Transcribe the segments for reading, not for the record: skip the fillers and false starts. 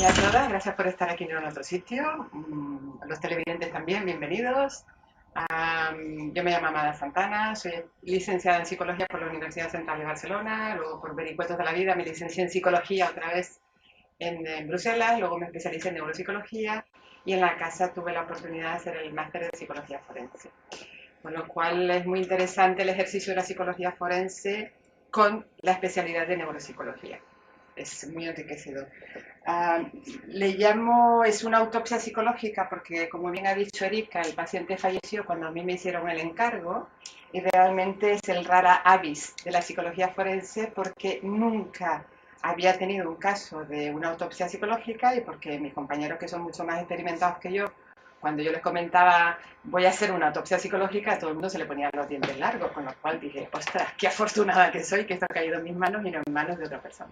y a todas, gracias por estar aquí en otro sitio. Los televidentes también, bienvenidos. Yo me llamo Amada Santana, soy licenciada en Psicología por la Universidad Central de Barcelona, luego por Vericuetos de la Vida me licencié en Psicología otra vez en Bruselas, luego me especialicé en Neuropsicología y en la casa tuve la oportunidad de hacer el máster de Psicología Forense. Con lo cual es muy interesante el ejercicio de la psicología forense con la especialidad de neuropsicología. Es muy enriquecedor. Le llamo, es una autopsia psicológica porque, como bien ha dicho Erika, el paciente falleció cuando a mí me hicieron el encargo y realmente es el rara avis de la psicología forense porque nunca había tenido un caso de una autopsia psicológica y porque mis compañeros, que son mucho más experimentados que yo, cuando yo les comentaba voy a hacer una autopsia psicológica, a todo el mundo se le ponían los dientes largos, con lo cual dije, ostras, qué afortunada que soy que esto ha caído en mis manos y no en manos de otra persona.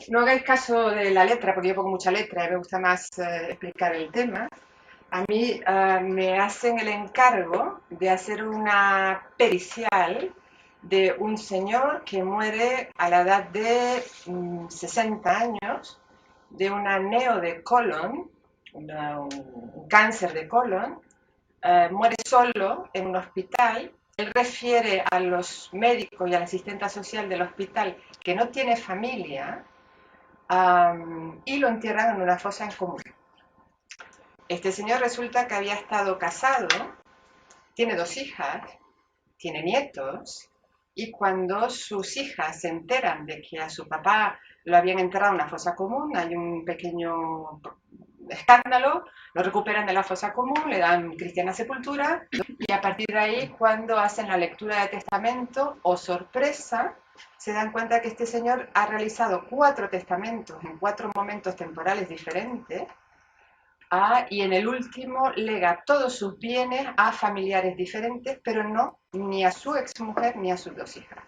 No hagáis caso de la letra, porque yo pongo mucha letra y me gusta más explicar el tema. A mí me hacen el encargo de hacer una pericial de un señor que muere a la edad de 60 años de una neo de colon, un cáncer de colon, muere solo en un hospital. Él refiere a los médicos y a la asistenta social del hospital que no tiene familia y lo entierran en una fosa en común. Este señor resulta que había estado casado, tiene 2 hijas, tiene nietos, y cuando sus hijas se enteran de que a su papá lo habían enterrado en una fosa común, hay un pequeño escándalo, lo recuperan de la fosa común, le dan cristiana sepultura, y a partir de ahí, cuando hacen la lectura de testamento, oh sorpresa, se dan cuenta que este señor ha realizado 4 testamentos en 4 momentos temporales diferentes, y en el último lega todos sus bienes a familiares diferentes, pero no ni a su exmujer ni a sus 2 hijas.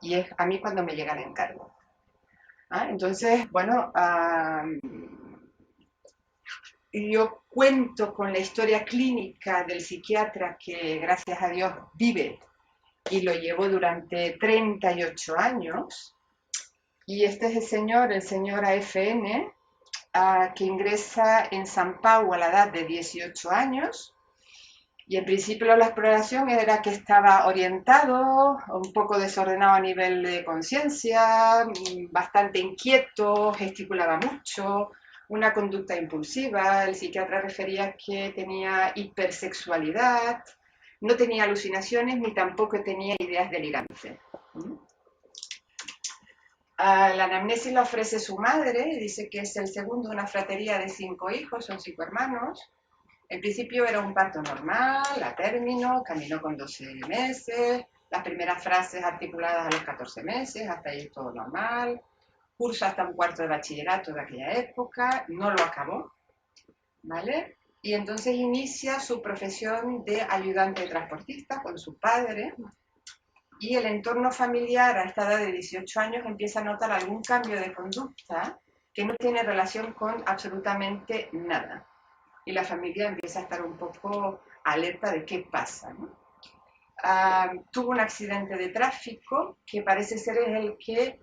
Y es a mí cuando me llega el encargo. Entonces, bueno, yo cuento con la historia clínica del psiquiatra que, gracias a Dios, vive y lo llevo durante 38 años. Y este es el señor AFN, que ingresa en San Pau a la edad de 18 años. Y en principio la exploración era que estaba orientado, un poco desordenado a nivel de conciencia, bastante inquieto, gesticulaba mucho, una conducta impulsiva. El psiquiatra refería que tenía hipersexualidad, no tenía alucinaciones ni tampoco tenía ideas delirantes. La anamnesis la ofrece su madre, dice que es el segundo de una fratería de 5 hijos, son 5 hermanos. En principio era un parto normal, a término, caminó con 12 meses, las primeras frases articuladas a los 14 meses, hasta ahí todo normal. Curso hasta un cuarto de bachillerato de aquella época, no lo acabó, ¿vale? Y entonces inicia su profesión de ayudante de transportista con su padre, y el entorno familiar a esta edad de 18 años empieza a notar algún cambio de conducta que no tiene relación con absolutamente nada. Y la familia empieza a estar un poco alerta de qué pasa, ¿no? Tuvo un accidente de tráfico que parece ser el que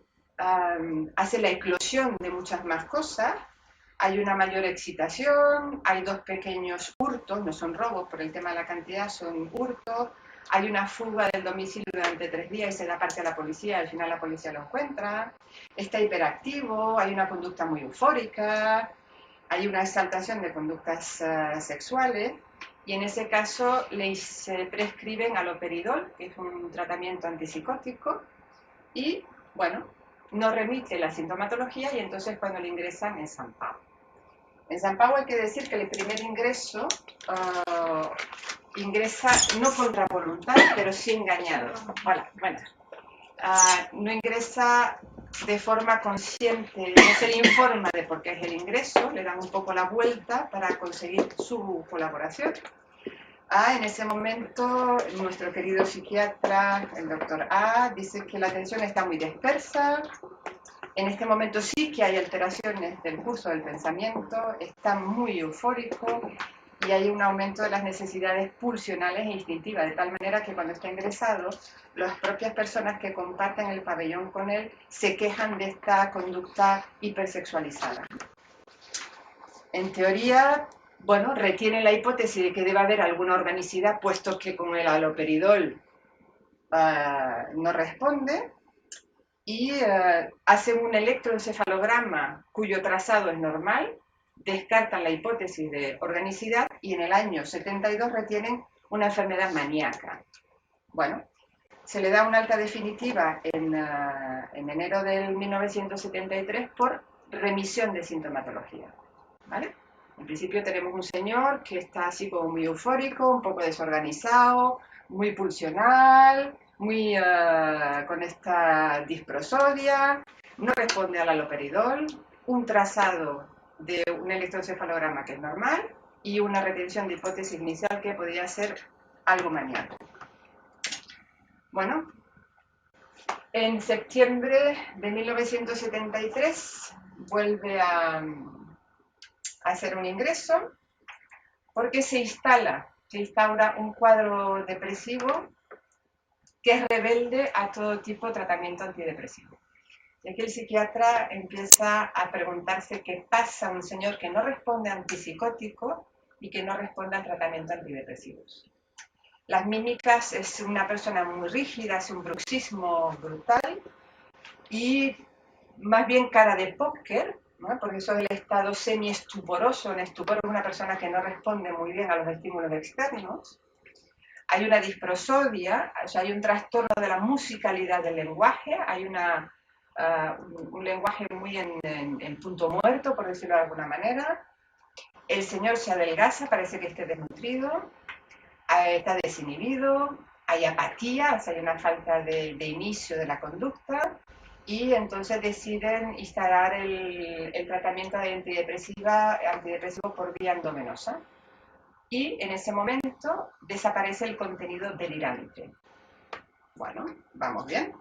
hace la eclosión de muchas más cosas. Hay una mayor excitación, hay 2 pequeños hurtos, no son robos por el tema de la cantidad, son hurtos. Hay una fuga del domicilio durante 3 días y se da parte a la policía, al final la policía lo encuentra. Está hiperactivo, hay una conducta muy eufórica, hay una exaltación de conductas sexuales, y en ese caso se prescriben aloperidol, que es un tratamiento antipsicótico, y bueno, no remite la sintomatología, y entonces cuando le ingresan en San Pau. En San Pau hay que decir que el primer ingreso ingresa no contra voluntad, pero sí engañado. Hola, bueno, no ingresa de forma consciente, no se le informa de por qué es el ingreso, le dan un poco la vuelta para conseguir su colaboración. En ese momento, nuestro querido psiquiatra, el doctor A, dice que la atención está muy dispersa. En este momento sí que hay alteraciones del curso del pensamiento, está muy eufórico, y hay un aumento de las necesidades pulsionales e instintivas, de tal manera que cuando está ingresado, las propias personas que comparten el pabellón con él se quejan de esta conducta hipersexualizada. En teoría, bueno, retiene la hipótesis de que debe haber alguna organicidad, puesto que con el haloperidol no responde, y hacen un electroencefalograma cuyo trazado es normal, descartan la hipótesis de organicidad y en el año 72 retienen una enfermedad maníaca. Bueno, se le da una alta definitiva en enero del 1973 por remisión de sintomatología, ¿vale? En principio tenemos un señor que está así como muy eufórico, un poco desorganizado, muy pulsional, muy con esta disprosodia, no responde al haloperidol, un trazado de un electroencefalograma que es normal y una retención de hipótesis inicial que podría ser algo maníaco. Bueno, en septiembre de 1973 vuelve a hacer un ingreso porque se instaura un cuadro depresivo que es rebelde a todo tipo de tratamiento antidepresivo. Y aquí el psiquiatra empieza a preguntarse qué pasa a un señor que no responde a antipsicótico y que no responde al tratamiento antidepresivos. Las mímicas, es una persona muy rígida, es un bruxismo brutal y más bien cara de póker, ¿no? Porque eso es el estado semi-estuporoso. En estupor es una persona que no responde muy bien a los estímulos externos. Hay una disprosodia, o sea, hay un trastorno de la musicalidad del lenguaje, hay un lenguaje muy en punto muerto, por decirlo de alguna manera. El señor se adelgaza, parece que esté desnutrido, está desinhibido, hay apatía, o sea, hay una falta de inicio de la conducta, y entonces deciden instalar el tratamiento de antidepresivo por vía endovenosa. Y en ese momento desaparece el contenido delirante. Bueno, vamos bien.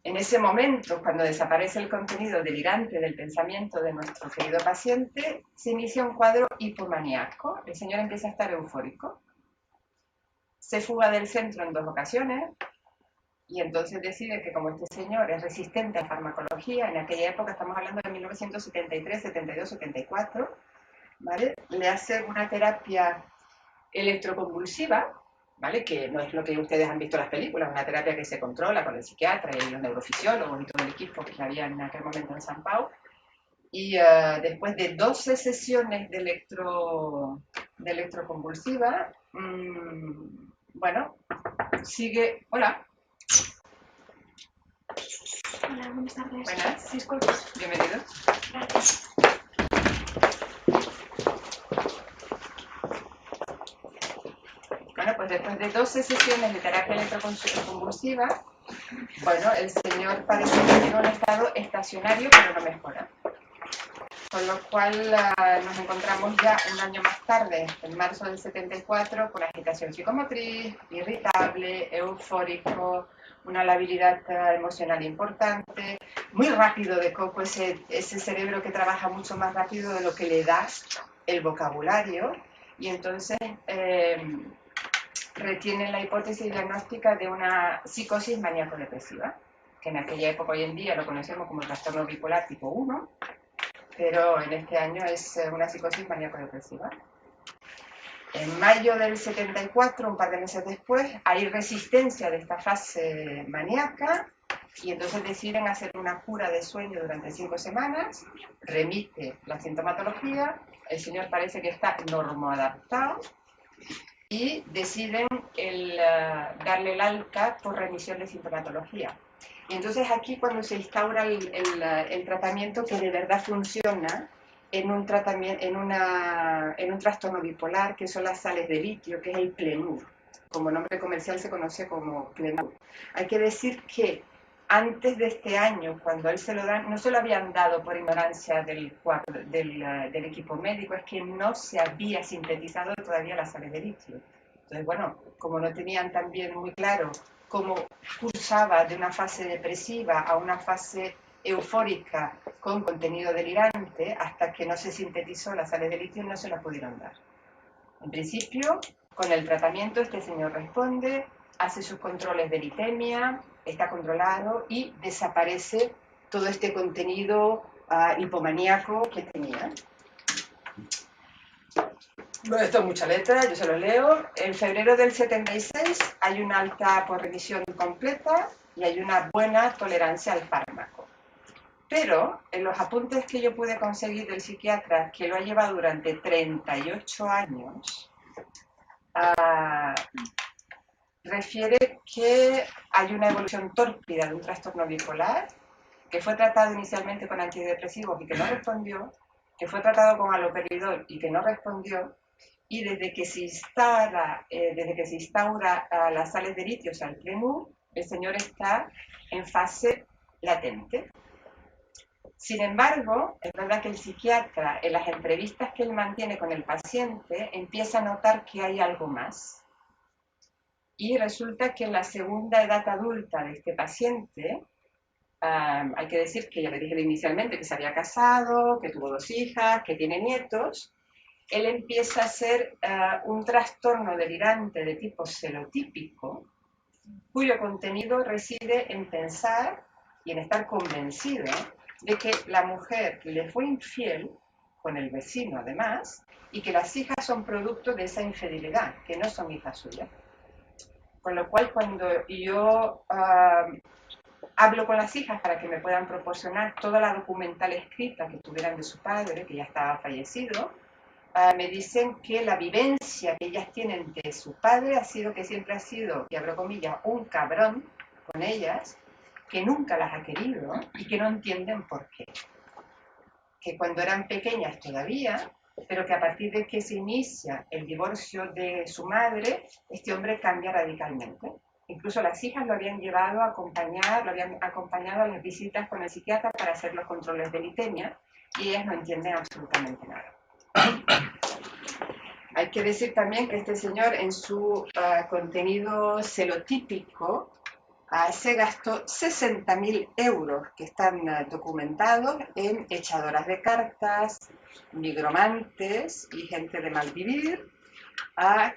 En ese momento, cuando desaparece el contenido delirante del pensamiento de nuestro querido paciente, se inicia un cuadro hipomaníaco. El señor empieza a estar eufórico. Se fuga del centro en 2 ocasiones y entonces decide que como este señor es resistente a farmacología, en aquella época estamos hablando de 1973, 72, 74, ¿vale? Le hace una terapia electroconvulsiva, ¿vale? Que no es lo que ustedes han visto en las películas, una terapia que se controla con el psiquiatra y los neurofisiólogos y todo el equipo que había en aquel momento en San Pau. Y después de 12 sesiones de electroconvulsiva, bueno, sigue... Hola. Hola, buenas tardes. Buenas. Disculpas. Bienvenidos. Gracias. Bueno, pues después de 12 sesiones de terapia electroconvulsiva, bueno, el señor parece que tiene un estado estacionario, pero no mejora. Con lo cual nos encontramos ya un año más tarde, en marzo del 74, con agitación psicomotriz, irritable, eufórico, una labilidad emocional importante, muy rápido de coco, ese cerebro que trabaja mucho más rápido de lo que le da el vocabulario, y entonces retienen la hipótesis diagnóstica de una psicosis maníaco-depresiva, que en aquella época, hoy en día, lo conocemos como el trastorno bipolar tipo 1, pero en este año es una psicosis maníaco-depresiva. En mayo del 74, un par de meses después, hay resistencia de esta fase maníaca y entonces deciden hacer una cura de sueño durante 5 semanas, remite la sintomatología, el señor parece que está normoadaptado y deciden darle el alta por remisión de sintomatología. Y entonces aquí cuando se instaura el tratamiento que de verdad funciona en un trastorno bipolar, que son las sales de litio, que es el Plenur. Como nombre comercial se conoce como Plenur. Hay que decir que antes de este año, cuando a él se lo dan, no se lo habían dado por ignorancia del equipo médico, es que no se había sintetizado todavía las sales de litio. Entonces, bueno, como no tenían también muy claro cómo cursaba de una fase depresiva a una fase eufórica con contenido delirante hasta que no se sintetizó las sales de litio y no se las pudieron dar. En principio, con el tratamiento este señor responde, hace sus controles de litemia, está controlado y desaparece todo este contenido hipomaníaco que tenía. Bueno, esto es mucha letra, yo se lo leo. En febrero del 76 hay una alta por remisión completa y hay una buena tolerancia al fármaco. Pero en los apuntes que yo pude conseguir del psiquiatra, que lo ha llevado durante 38 años, refiere que hay una evolución tórpida de un trastorno bipolar, que fue tratado inicialmente con antidepresivos y que no respondió, que fue tratado con haloperidol y que no respondió, y desde que se instaura las sales de litio, o sea, el plenú, el señor está en fase latente. Sin embargo, es verdad que el psiquiatra, en las entrevistas que él mantiene con el paciente, empieza a notar que hay algo más. Y resulta que en la segunda edad adulta de este paciente, hay que decir que ya le dije inicialmente que se había casado, que tuvo 2 hijas, que tiene nietos, él empieza a ser un trastorno delirante de tipo celotípico, cuyo contenido reside en pensar y en estar convencido de que la mujer le fue infiel, con el vecino además, y que las hijas son producto de esa infidelidad, que no son hijas suyas. Con lo cual, cuando yo hablo con las hijas para que me puedan proporcionar toda la documental escrita que tuvieran de su padre, que ya estaba fallecido, me dicen que la vivencia que ellas tienen de su padre ha sido que siempre ha sido, y abro comillas, un cabrón con ellas, que nunca las ha querido y que no entienden por qué. Que cuando eran pequeñas todavía, pero que a partir de que se inicia el divorcio de su madre, este hombre cambia radicalmente. Incluso las hijas lo habían llevado a acompañar, lo habían acompañado a las visitas con el psiquiatra para hacer los controles de litemia y ellas no entienden absolutamente nada. Hay que decir también que este señor en su contenido celotípico se gastó 60.000 euros que están documentados en echadoras de cartas, nigromantes y gente de mal vivir,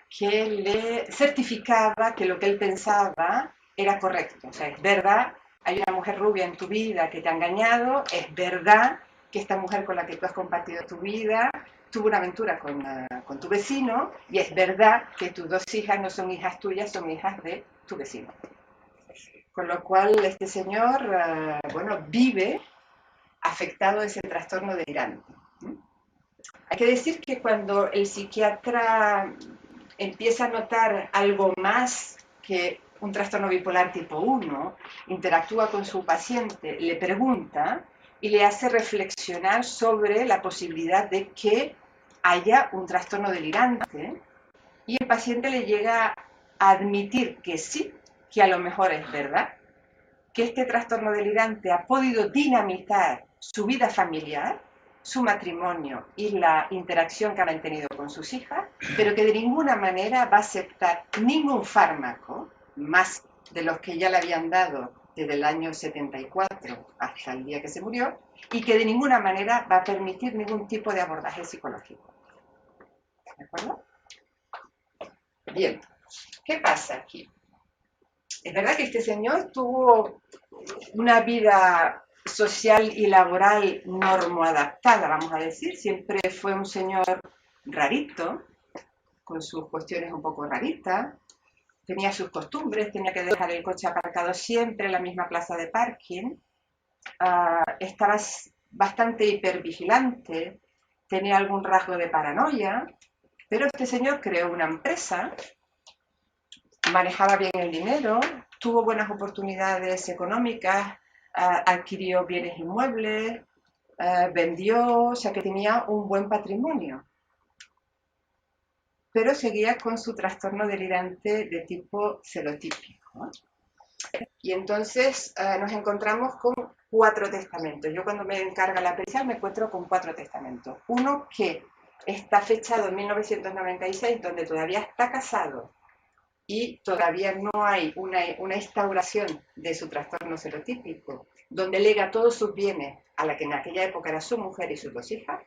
que le certificaba que lo que él pensaba era correcto. O sea, es verdad, hay una mujer rubia en tu vida que te ha engañado, es verdad que esta mujer con la que tú has compartido tu vida tuvo una aventura con tu vecino, y es verdad que tus 2 hijas no son hijas tuyas, son hijas de tu vecino. Con lo cual este señor, vive afectado de ese trastorno delirante. Hay que decir que cuando el psiquiatra empieza a notar algo más que un trastorno bipolar tipo 1, interactúa con su paciente, le pregunta y le hace reflexionar sobre la posibilidad de que haya un trastorno delirante, y el paciente le llega a admitir que sí, que a lo mejor es verdad, que este trastorno delirante ha podido dinamitar su vida familiar, su matrimonio y la interacción que ha mantenido con sus hijas, pero que de ninguna manera va a aceptar ningún fármaco, más de los que ya le habían dado desde el año 74 hasta el día que se murió, y que de ninguna manera va a permitir ningún tipo de abordaje psicológico. ¿De acuerdo? Bien, ¿qué pasa aquí? Es verdad que este señor tuvo una vida social y laboral normoadaptada, vamos a decir. Siempre fue un señor rarito, con sus cuestiones un poco raritas. Tenía sus costumbres, tenía que dejar el coche aparcado siempre en la misma plaza de parking. Estaba bastante hipervigilante, tenía algún rasgo de paranoia, pero este señor creó una empresa, manejaba bien el dinero, tuvo buenas oportunidades económicas, adquirió bienes inmuebles, vendió, o sea que tenía un buen patrimonio. Pero seguía con su trastorno delirante de tipo celotípico. Y entonces nos encontramos con 4 testamentos. Yo cuando me encarga la pericial me encuentro con 4 testamentos. Uno que está fechado en 1996, donde todavía está casado y todavía no hay una instauración de su trastorno serotípico, donde lega todos sus bienes a la que en aquella época era su mujer y sus 2 hijas.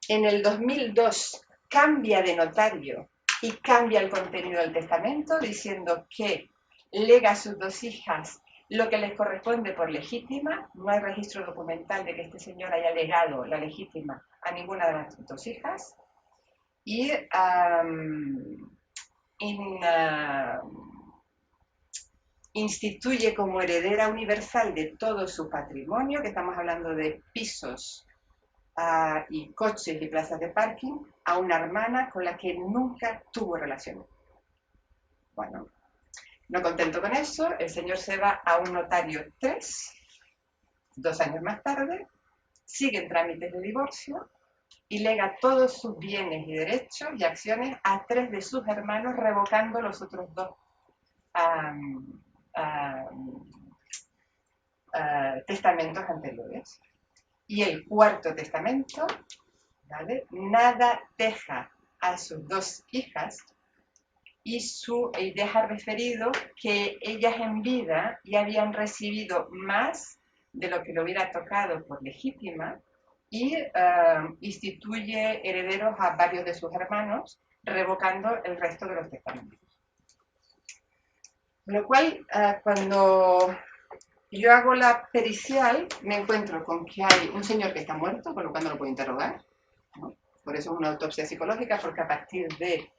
En el 2002 cambia de notario y cambia el contenido del testamento, diciendo que lega a sus 2 hijas lo que les corresponde por legítima. No hay registro documental de que este señor haya legado la legítima a ninguna de las 2 hijas. Y instituye como heredera universal de todo su patrimonio, que estamos hablando de pisos y coches y plazas de parking, a una hermana con la que nunca tuvo relación. Bueno, no contento con eso, el señor se va a un notario 3, 2 años más tarde, sigue en trámites de divorcio y lega todos sus bienes y derechos y acciones a 3 de sus hermanos, revocando los otros 2 testamentos anteriores. Y el 4º testamento, ¿vale? Nada deja a sus 2 hijas y deja referido que ellas en vida ya habían recibido más de lo que le hubiera tocado por legítima y instituye herederos a varios de sus hermanos, revocando el resto de los testamentos. Con lo cual, cuando yo hago la pericial, me encuentro con que hay un señor que está muerto, con lo cual no lo puedo interrogar, ¿no? Por eso es una autopsia psicológica, porque a partir de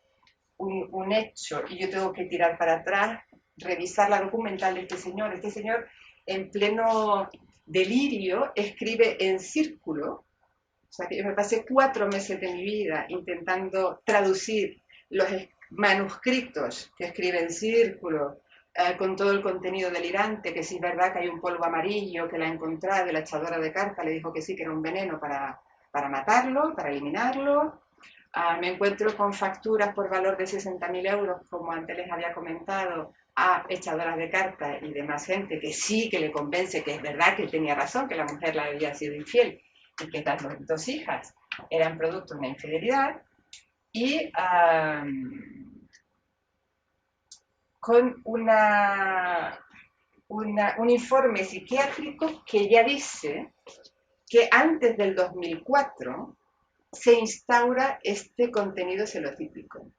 un hecho y yo tengo que tirar para atrás, revisar la documental de este señor en pleno delirio escribe en círculo. O sea, que yo me pasé 4 meses de mi vida intentando traducir los manuscritos que escribe en círculo, con todo el contenido delirante, que sí es verdad que hay un polvo amarillo que la ha encontrado y la echadora de carta le dijo que sí, que era un veneno para matarlo, para eliminarlo. Me encuentro con facturas por valor de 60.000 euros, como antes les había comentado, a echadoras de carta y demás gente que sí, que le convence que es verdad, que tenía razón, que la mujer le había sido infiel y que estas 2 hijas eran producto de una infidelidad. Y con un informe psiquiátrico que ya dice que antes del 2004 se instaura este contenido celotípico.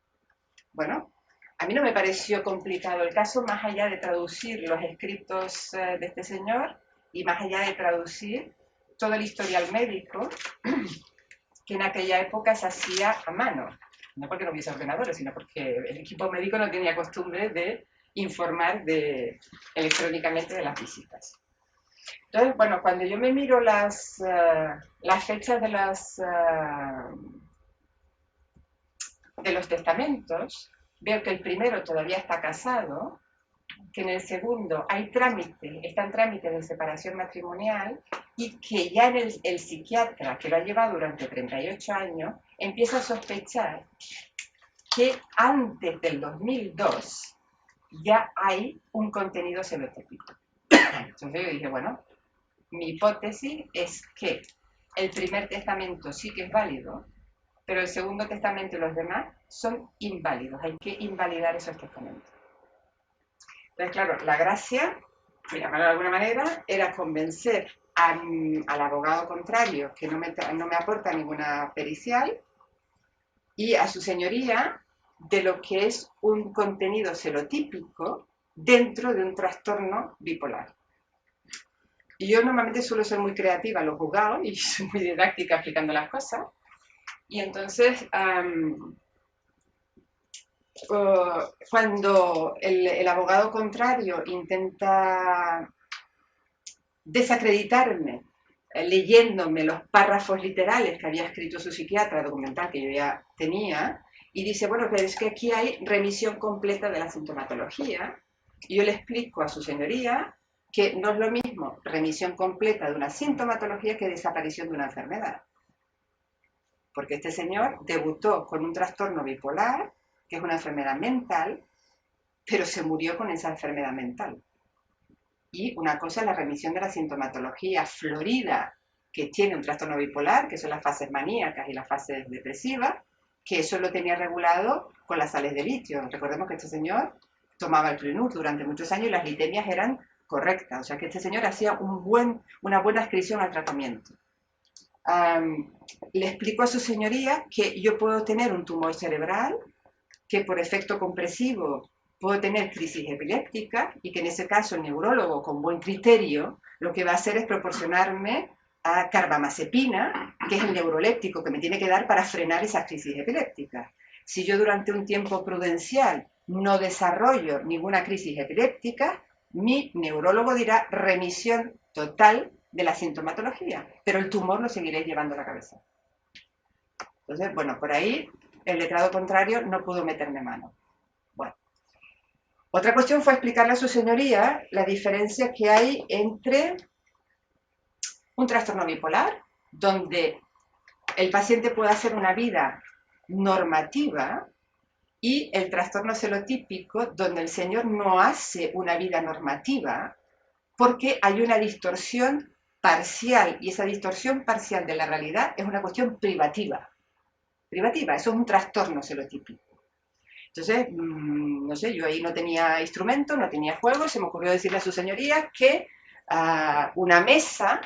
Bueno, a mí no me pareció complicado el caso, más allá de traducir los escritos de este señor y más allá de traducir todo el historial médico que en aquella época se hacía a mano. No porque no hubiese ordenadores, sino porque el equipo médico no tenía costumbre de informar electrónicamente de las visitas. Entonces, bueno, cuando yo me miro las fechas de los testamentos, veo que el primero todavía está casado, que en el segundo está en trámite de separación matrimonial y que ya el psiquiatra, que lo ha llevado durante 38 años, empieza a sospechar que antes del 2002 ya hay un contenido celotípico. Entonces yo dije, bueno, mi hipótesis es que el primer testamento sí que es válido, pero el segundo testamento y los demás son inválidos. Hay que invalidar esos testamentos. Entonces, claro, la gracia, por llamarlo de alguna manera, era convencer al abogado contrario, que no me aporta ninguna pericial, y a su señoría de lo que es un contenido celotípico dentro de un trastorno bipolar. Y yo normalmente suelo ser muy creativa en los juzgados y soy muy didáctica explicando las cosas. Y entonces, cuando el abogado contrario intenta desacreditarme, leyéndome los párrafos literales que había escrito su psiquiatra documental que yo ya tenía, y dice, bueno, pero es que aquí hay remisión completa de la sintomatología, y yo le explico a su señoría que no es lo mismo remisión completa de una sintomatología que desaparición de una enfermedad. Porque este señor debutó con un trastorno bipolar, que es una enfermedad mental, pero se murió con esa enfermedad mental. Y una cosa es la remisión de la sintomatología florida que tiene un trastorno bipolar, que son las fases maníacas y las fases depresivas, que eso lo tenía regulado con las sales de litio. Recordemos que este señor tomaba el Clinur durante muchos años y las litemias eran correctas. O sea que este señor hacía una buena adscripción al tratamiento. Le explico a su señoría que yo puedo tener un tumor cerebral, que por efecto compresivo puedo tener crisis epiléptica y que en ese caso el neurólogo con buen criterio lo que va a hacer es proporcionarme a carbamazepina, que es el neuroléptico que me tiene que dar para frenar esas crisis epilépticas. Si yo durante un tiempo prudencial no desarrollo ninguna crisis epiléptica, mi neurólogo dirá remisión total de la sintomatología, pero el tumor lo seguiréis llevando a la cabeza. Entonces, bueno, por ahí el letrado contrario no pudo meterme mano. Bueno, otra cuestión fue explicarle a su señoría la diferencia que hay entre un trastorno bipolar, donde el paciente puede hacer una vida normativa, y el trastorno celotípico, donde el señor no hace una vida normativa porque hay una distorsión parcial, y esa distorsión parcial de la realidad es una cuestión privativa. Privativa, eso es un trastorno celotípico. Entonces, no sé, yo ahí no tenía instrumento, no tenía juego, se me ocurrió decirle a su señoría que una mesa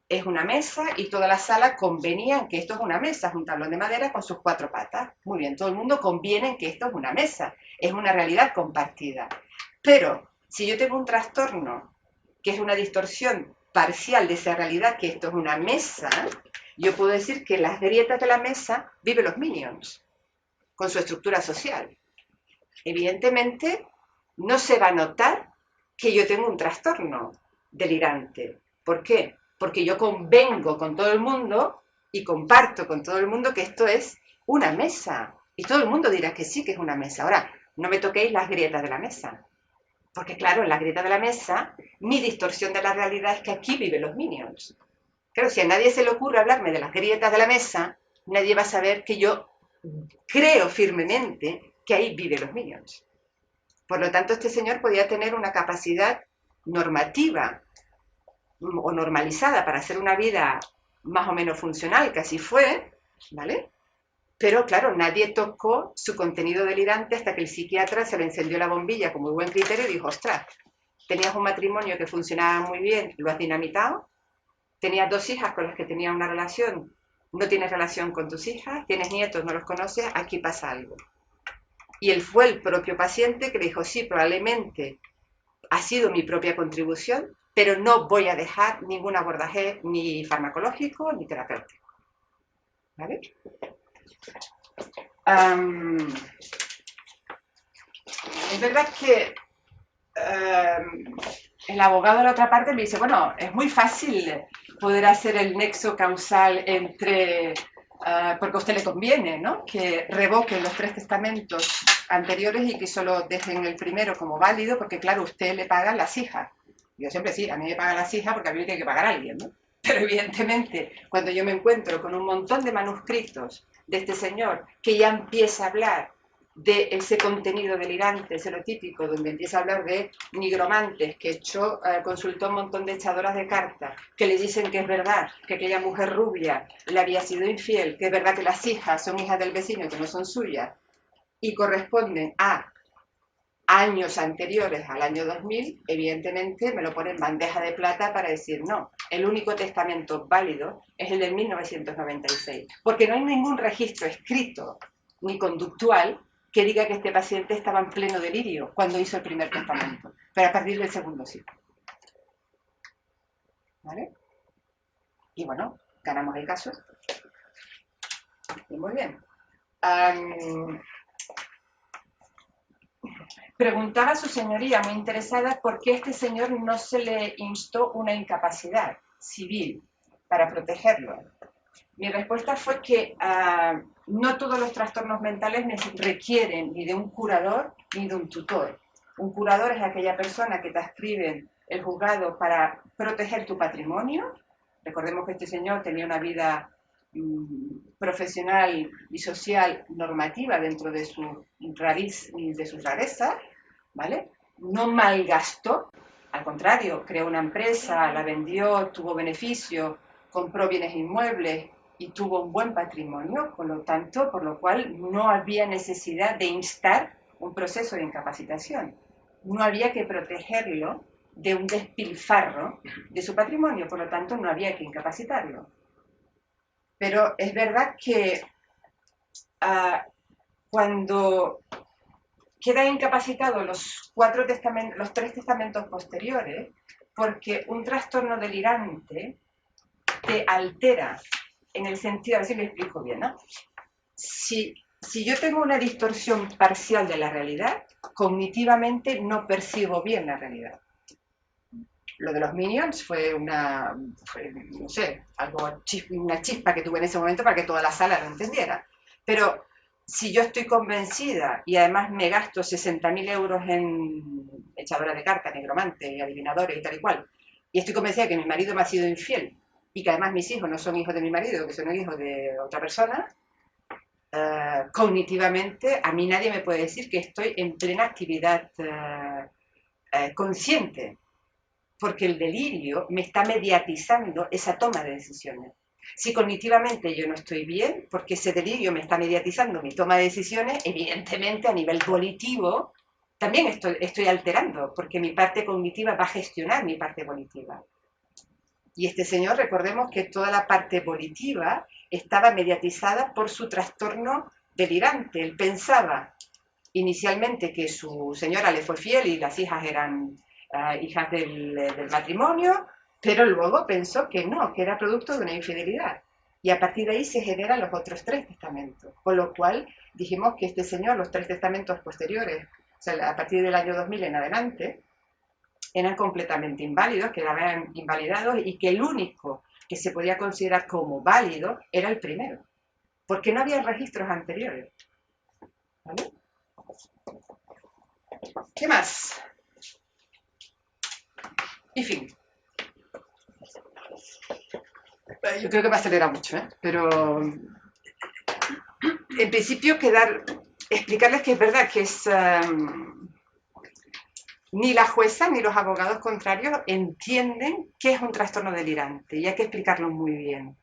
es una mesa y toda la sala convenía en que esto es una mesa, es un tablón de madera con sus 4 patas. Muy bien, todo el mundo conviene en que esto es una mesa, es una realidad compartida. Pero si yo tengo un trastorno que es una distorsión parcial de esa realidad, que esto es una mesa, yo puedo decir que en las grietas de la mesa viven los minions, con su estructura social. Evidentemente, no se va a notar que yo tengo un trastorno delirante. ¿Por qué? Porque yo convengo con todo el mundo y comparto con todo el mundo que esto es una mesa. Y todo el mundo dirá que sí, que es una mesa. Ahora, no me toquéis las grietas de la mesa. Porque claro, en la grieta de la mesa, mi distorsión de la realidad es que aquí viven los minions. Claro, si a nadie se le ocurre hablarme de las grietas de la mesa, nadie va a saber que yo creo firmemente que ahí viven los minions. Por lo tanto, este señor podía tener una capacidad normativa o normalizada para hacer una vida más o menos funcional, que así fue, ¿vale? Pero claro, nadie tocó su contenido delirante hasta que el psiquiatra se le encendió la bombilla con muy buen criterio y dijo, ostras, tenías un matrimonio que funcionaba muy bien, lo has dinamitado, tenías 2 hijas con las que tenías una relación, no tienes relación con tus hijas, tienes nietos, no los conoces, aquí pasa algo. Y él fue el propio paciente que le dijo, sí, probablemente ha sido mi propia contribución, pero no voy a dejar ningún abordaje ni farmacológico ni terapéutico. ¿Vale? Es verdad que el abogado de la otra parte me dice, bueno, es muy fácil poder hacer el nexo causal entre, porque a usted le conviene, ¿no? Que revoquen los 3 testamentos anteriores y que solo dejen el primero como válido, porque claro, usted le pagan las hijas. Yo siempre sí, a mí me pagan las hijas porque a mí me tiene que pagar alguien, ¿no? Pero evidentemente, cuando yo me encuentro con un montón de manuscritos de este señor que ya empieza a hablar de ese contenido delirante, serotípico, donde empieza a hablar de nigromantes, que consultó a un montón de echadoras de cartas, que le dicen que es verdad que aquella mujer rubia le había sido infiel, que es verdad que las hijas son hijas del vecino y que no son suyas, y corresponden a años anteriores al año 2000, evidentemente me lo pone en bandeja de plata para decir no, el único testamento válido es el de 1996, porque no hay ningún registro escrito ni conductual que diga que este paciente estaba en pleno delirio cuando hizo el primer testamento, pero a partir del segundo sí. ¿Vale? Y bueno, ganamos el caso. Y muy bien. Preguntaba a su señoría, muy interesada, por qué a este señor no se le instó una incapacidad civil para protegerlo. Mi respuesta fue que no todos los trastornos mentales requieren ni de un curador ni de un tutor. Un curador es aquella persona que te adscribe el juzgado para proteger tu patrimonio. Recordemos que este señor tenía una vida profesional y social normativa dentro de su rareza, ¿vale? No malgastó, al contrario, creó una empresa, la vendió, tuvo beneficio, compró bienes inmuebles, y tuvo un buen patrimonio, por lo tanto, por lo cual no había necesidad de instar un proceso de incapacitación. No había que protegerlo de un despilfarro de su patrimonio, por lo tanto no había que incapacitarlo. Pero es verdad que cuando quedan incapacitados los tres testamentos posteriores, porque un trastorno delirante te altera en el sentido, a ver si me explico bien, ¿no? Si yo tengo una distorsión parcial de la realidad, cognitivamente no percibo bien la realidad. Lo de los Minions fue no sé, una chispa que tuve en ese momento para que toda la sala lo entendiera. Pero si yo estoy convencida y además me gasto 60.000 euros en echadora de cartas, negromante, adivinadores y tal y cual, y estoy convencida de que mi marido me ha sido infiel y que además mis hijos no son hijos de mi marido, que son hijos de otra persona, cognitivamente a mí nadie me puede decir que estoy en plena actividad consciente, porque el delirio me está mediatizando esa toma de decisiones. Si cognitivamente yo no estoy bien, porque ese delirio me está mediatizando mi toma de decisiones, evidentemente a nivel volitivo también estoy alterando, porque mi parte cognitiva va a gestionar mi parte volitiva. Y este señor, recordemos que toda la parte volitiva estaba mediatizada por su trastorno delirante. Él pensaba inicialmente que su señora le fue fiel y las hijas eran hijas del matrimonio, pero luego pensó que no, que era producto de una infidelidad. Y a partir de ahí se generan los otros tres testamentos. Con lo cual dijimos que este señor, los tres testamentos posteriores, o sea, a partir del año 2000 en adelante, eran completamente inválidos, quedaban invalidados y que el único que se podía considerar como válido era el primero, porque no había registros anteriores. ¿Vale? ¿Qué más? En fin. Yo creo que me acelera mucho, ¿eh? Pero en principio explicarles que es verdad que ni la jueza ni los abogados contrarios entienden qué es un trastorno delirante y hay que explicarlo muy bien.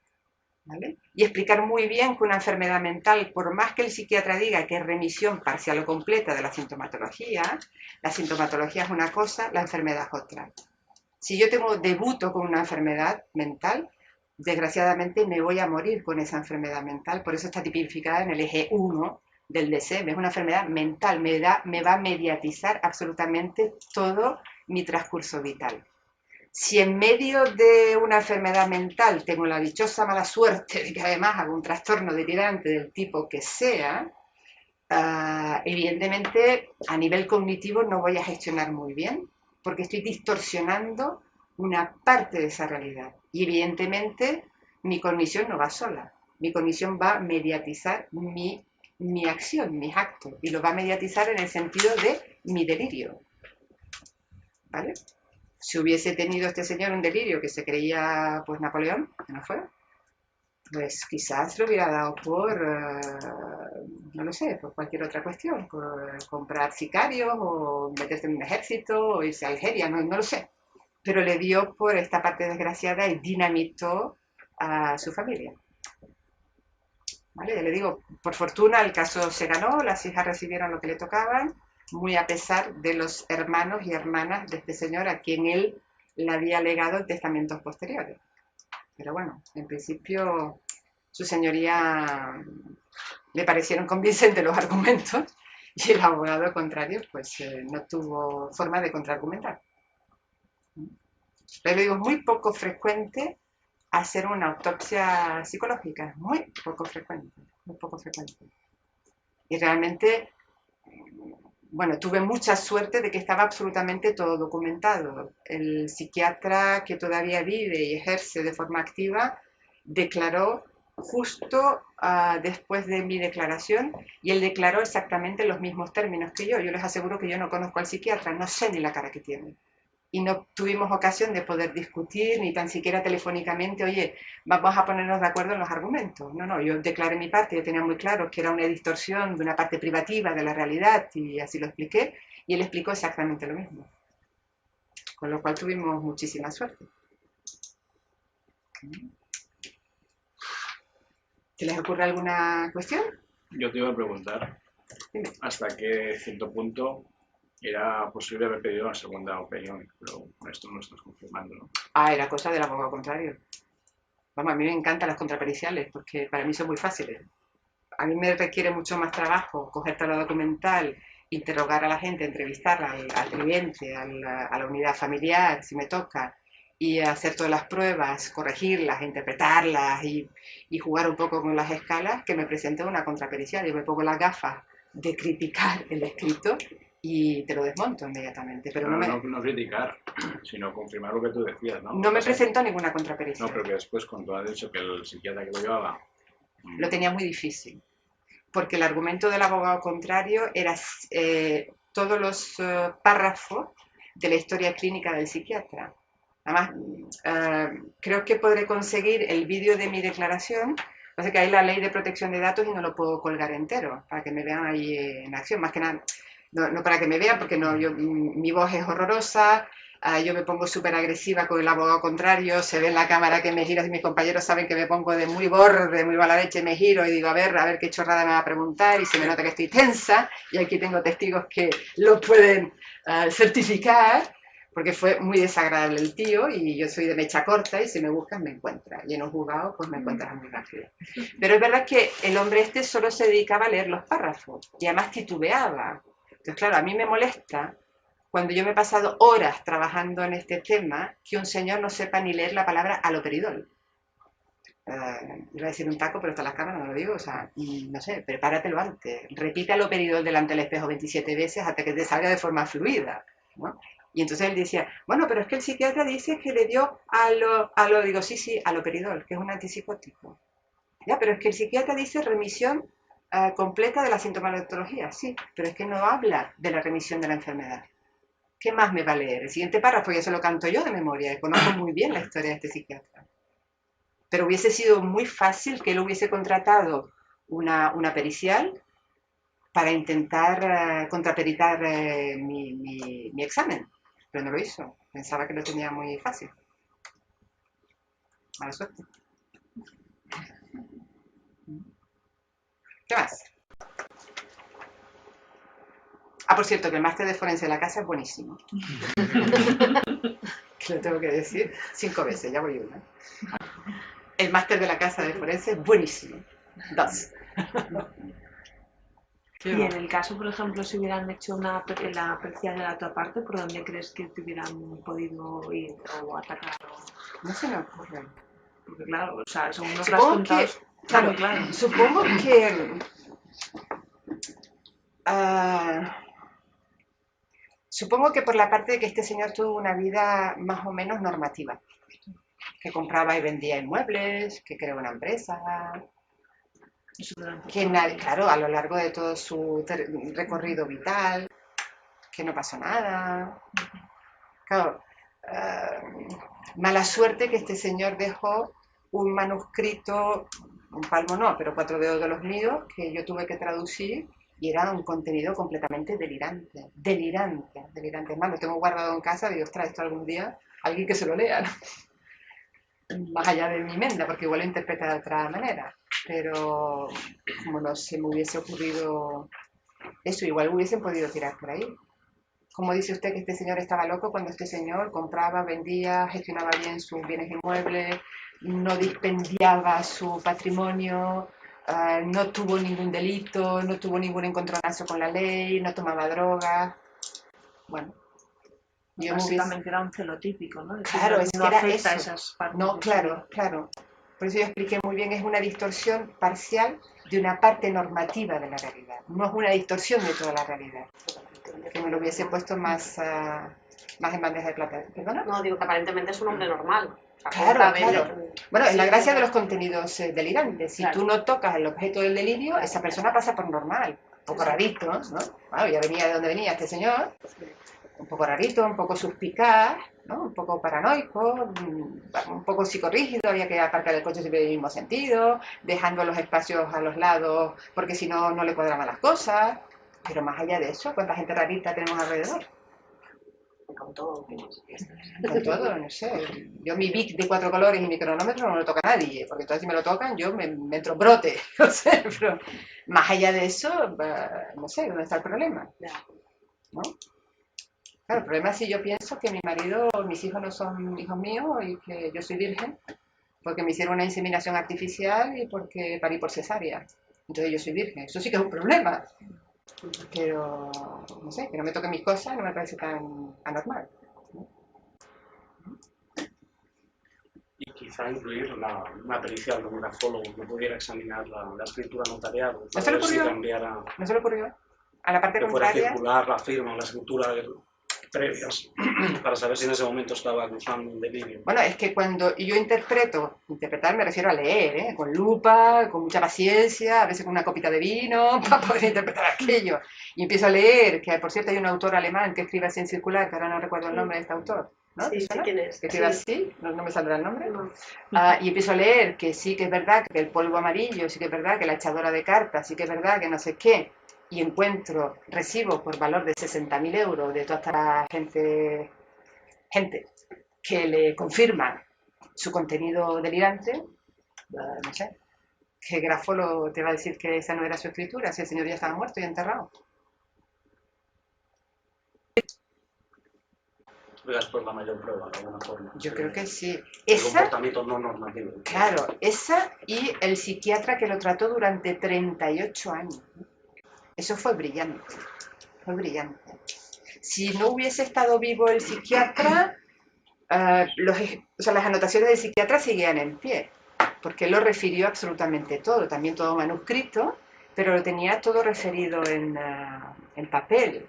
¿Vale? Y explicar muy bien que una enfermedad mental, por más que el psiquiatra diga que es remisión parcial o completa de la sintomatología es una cosa, la enfermedad es otra. Si yo debuto con una enfermedad mental, desgraciadamente me voy a morir con esa enfermedad mental, por eso está tipificada en el eje 1 del DSM, es una enfermedad mental, me va a mediatizar absolutamente todo mi transcurso vital. Si en medio de una enfermedad mental tengo la dichosa mala suerte de que además hago un trastorno delirante del tipo que sea, evidentemente a nivel cognitivo no voy a gestionar muy bien, porque estoy distorsionando una parte de esa realidad. Y evidentemente mi cognición no va sola, mi cognición va a mediatizar mi acción, mis actos, y lo va a mediatizar en el sentido de mi delirio. ¿Vale? Si hubiese tenido este señor un delirio que se creía pues Napoleón, que no fue, pues quizás lo hubiera dado no lo sé, por cualquier otra cuestión, por comprar sicarios o meterse en un ejército o irse a Algeria, no lo sé. Pero le dio por esta parte desgraciada y dinamitó a su familia. ¿Vale? Ya le digo, por fortuna el caso se ganó, las hijas recibieron lo que le tocaban, muy a pesar de los hermanos y hermanas de este señor a quien él le había legado en testamentos posteriores. Pero bueno, en principio su señoría le parecieron convincentes los argumentos y el abogado contrario pues no tuvo forma de contraargumentar. Pero digo, es muy poco frecuente hacer una autopsia psicológica, es muy poco frecuente, muy poco frecuente. Y realmente, bueno, tuve mucha suerte de que estaba absolutamente todo documentado. El psiquiatra que todavía vive y ejerce de forma activa declaró justo después de mi declaración y él declaró exactamente los mismos términos que yo. Yo les aseguro que yo no conozco al psiquiatra, no sé ni la cara que tiene. Y no tuvimos ocasión de poder discutir, ni tan siquiera telefónicamente, oye, vamos a ponernos de acuerdo en los argumentos. No, yo declaré mi parte, yo tenía muy claro que era una distorsión de una parte privativa de la realidad y así lo expliqué, y él explicó exactamente lo mismo. Con lo cual tuvimos muchísima suerte. ¿Se les ocurre alguna cuestión? Yo te iba a preguntar Dime. hasta qué cierto punto era posible haber pedido una segunda opinión, pero esto no lo estás confirmando, ¿no? Ah, era cosa del abogado contrario. Vamos, a mí me encantan las contrapericiales porque para mí son muy fáciles. A mí me requiere mucho más trabajo coger toda la documental, interrogar a la gente, entrevistarla al cliente, a la unidad familiar, si me toca, y hacer todas las pruebas, corregirlas, interpretarlas y jugar un poco con las escalas, que me presenta una contrapericial. Yo me pongo las gafas de criticar el escrito y te lo desmonto inmediatamente. Pero no criticar, sino confirmar lo que tú decías, ¿no? no me presentó ninguna contrapericial. No, pero que después, cuando has dicho que el psiquiatra que lo llevaba... Lo tenía muy difícil, porque el argumento del abogado contrario era todos los párrafos de la historia clínica del psiquiatra. Además, creo que podré conseguir el vídeo de mi declaración. O sea que hay la ley de protección de datos y no lo puedo colgar entero para que me vean ahí en acción. Más que nada, no para que me vean, porque no, mi voz es horrorosa. Yo me pongo súper agresiva con el abogado contrario, se ve en la cámara que me giro y mis compañeros saben que me pongo de muy borde, muy mala leche, me giro y digo, a ver qué chorrada me va a preguntar y se me nota que estoy tensa y aquí tengo testigos que lo pueden certificar porque fue muy desagradable el tío y yo soy de mecha corta y si me buscas me encuentras y en un juzgado pues me encuentras muy rápido. Pero es verdad que el hombre este solo se dedicaba a leer los párrafos y además titubeaba. Entonces claro, a mí me molesta cuando yo me he pasado horas trabajando en este tema, que un señor no sepa ni leer la palabra aloperidol. Iba a decir un taco, pero está en las cámaras, no lo digo. O sea, no sé, prepáratelo antes. Repite aloperidol delante del espejo 27 veces hasta que te salga de forma fluida, ¿no? Y entonces él decía, bueno, pero es que el psiquiatra dice que le dio digo, sí, aloperidol, que es un antipsicótico. Ya, pero es que el psiquiatra dice remisión completa de la sintomatología, sí, pero es que no habla de la remisión de la enfermedad. ¿Qué más me va a leer? El siguiente párrafo ya se lo canto yo de memoria, conozco muy bien la historia de este psiquiatra. Pero hubiese sido muy fácil que él hubiese contratado una pericial para intentar contraperitar mi examen, pero no lo hizo. Pensaba que lo tenía muy fácil. Mala suerte. ¿Qué más? Por cierto, que el máster de forense de la casa es buenísimo. Que lo tengo que decir 5 veces, ya voy una. El máster de la casa de forense es buenísimo. 2. Y en el caso, por ejemplo, si hubieran hecho la pericial de la otra parte, ¿por dónde crees que te hubieran podido ir o atacar? No se me ocurre. Porque claro, o sea, según lo que has contado... Claro. Supongo que... supongo que por la parte de que este señor tuvo una vida más o menos normativa. Que compraba y vendía inmuebles, que creó una empresa, que nadie, claro, a lo largo de todo su recorrido vital, que no pasó nada. Claro, mala suerte que este señor dejó un manuscrito, un palmo no, pero 4 dedos de los míos, que yo tuve que traducir y era un contenido completamente delirante. Es más, lo tengo guardado en casa y digo, ostras, esto algún día alguien que se lo lea, ¿no? Más allá de mi enmienda, porque igual lo interpreta de otra manera. Pero como no se me hubiese ocurrido eso, igual hubiesen podido tirar por ahí. Como dice usted que este señor estaba loco cuando este señor compraba, vendía, gestionaba bien sus bienes inmuebles, no dispendiaba su patrimonio, no tuvo ningún delito, no tuvo ningún encontronazo con la ley, no tomaba drogas. Bueno, yo básicamente era un celotípico, ¿no? Claro, es no que era afecta eso. Esas partes No, claro. Por eso yo expliqué muy bien, es una distorsión parcial de una parte normativa de la realidad. No es una distorsión de toda la realidad. Que me lo hubiese puesto más en bandeja de plata. ¿Perdona? No, digo que aparentemente es un hombre normal. O sea, Claro. Bueno, es la gracia de los contenidos delirantes. Si tú no tocas el objeto del delirio, esa persona pasa por normal. Un poco rarito, ¿no? Bueno, ya venía de donde venía este señor. Un poco rarito, un poco suspicaz, ¿no? Un poco paranoico, un poco psicorrígido, había que aparcar el coche siempre en el mismo sentido, dejando los espacios a los lados, porque si no, no le cuadraban las cosas. Pero más allá de eso, ¿cuánta gente rarita tenemos alrededor? Con todo, ya está. Con todo, no sé. Yo mi Bic de 4 colores y mi cronómetro no lo toca nadie, porque entonces si me lo tocan yo me entro en brote, no sé, pero más allá de eso, no sé, ¿dónde está el problema? Ya. ¿No? Claro, el problema es si yo pienso que mi marido, mis hijos no son hijos míos y que yo soy virgen, porque me hicieron una inseminación artificial y porque parí por cesárea. Entonces yo soy virgen. Eso sí que es un problema. Pero, no sé, que no me toquen mis cosas no me parece tan anormal. Y quizá incluir una pericia, algún grafólogo que pudiera examinar la escritura notarial ¿No para se le ver si ocurrió? cambiara, ¿No se le ocurrió? A la parte que fuera contraria. circular la firma o la escritura previas, para saber si en ese momento estaba acusando un delirio. Bueno, es que cuando yo interpretar me refiero a leer, ¿eh? Con lupa, con mucha paciencia, a veces con una copita de vino, para poder interpretar aquello. Y empiezo a leer, que por cierto hay un autor alemán que escribe así en circular, que ahora no recuerdo el nombre de este autor. ¿No? Sí, sí, ¿quién es? Que escribe Sí. así, no me saldrá el nombre. No. Y empiezo a leer que sí que es verdad que el polvo amarillo, sí que es verdad que la echadora de cartas, sí que es verdad que no sé qué. Y recibo por valor de 60.000 euros de toda esta gente que le confirma su contenido delirante, no sé, ¿qué grafólogo te va a decir que esa no era su escritura si el señor ya estaba muerto y enterrado? Es pues la mayor prueba, de alguna forma. Yo creo que sí. El Esa, comportamiento no normativo. claro, esa y el psiquiatra que lo trató durante 38 años. Eso fue brillante, fue brillante. Si no hubiese estado vivo el psiquiatra, las anotaciones del psiquiatra seguían en pie, porque él lo refirió absolutamente todo, también todo manuscrito, pero lo tenía todo referido en papel.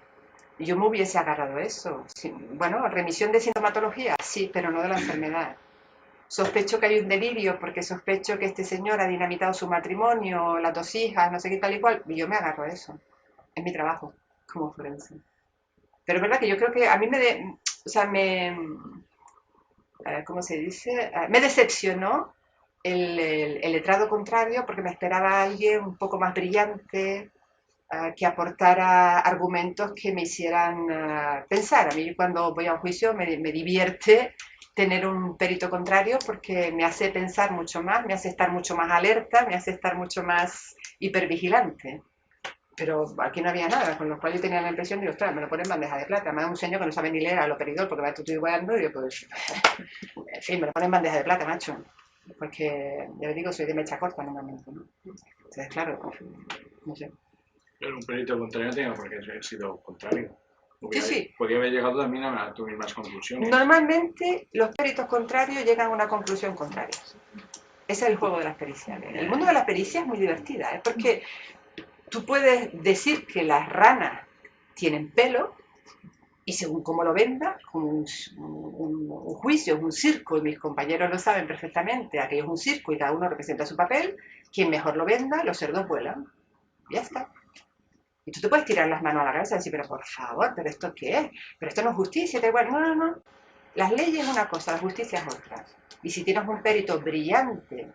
Y yo me hubiese agarrado a eso. Sí, bueno, remisión de sintomatología, sí, pero no de la enfermedad. Sospecho que hay un delirio porque sospecho que este señor ha dinamitado su matrimonio, las 2 hijas, no sé qué tal y cual, y yo me agarro a eso. Es mi trabajo como forense. Pero es verdad que yo creo que a mí o sea, ¿cómo se dice? Me decepcionó el letrado contrario porque me esperaba alguien un poco más brillante, que aportara argumentos que me hicieran pensar. A mí cuando voy a un juicio me divierte tener un perito contrario porque me hace pensar mucho más, me hace estar mucho más alerta, me hace estar mucho más hipervigilante. Pero aquí no había nada, con lo cual yo tenía la impresión de, ostras, me lo ponen en bandeja de plata. Me da un señor que no sabe ni leer a lo peridor porque va tutuiando y yo, pues, en fin, me lo ponen en bandeja de plata, macho. Porque, ya os digo, soy de mecha corta normalmente, ¿no? Entonces, claro, no sé. Pero un perito contrario no tiene por qué haber sido contrario. Sí. Podría haber llegado también a tus mismas conclusiones. Normalmente los peritos contrarios llegan a una conclusión contraria. Ese es el juego de las pericias. El mundo de las pericias es muy divertida, ¿eh? Porque tú puedes decir que las ranas tienen pelo y según cómo lo vendas, como un juicio, es un circo, y mis compañeros lo saben perfectamente, aquello es un circo y cada uno representa su papel, quien mejor lo venda, los cerdos vuelan. Ya está. Y tú te puedes tirar las manos a la cabeza y decir, pero por favor, ¿pero esto qué es? ¿Pero esto no es justicia? No, no, no. Las leyes es una cosa, la justicia es otra. Y si tienes un perito brillante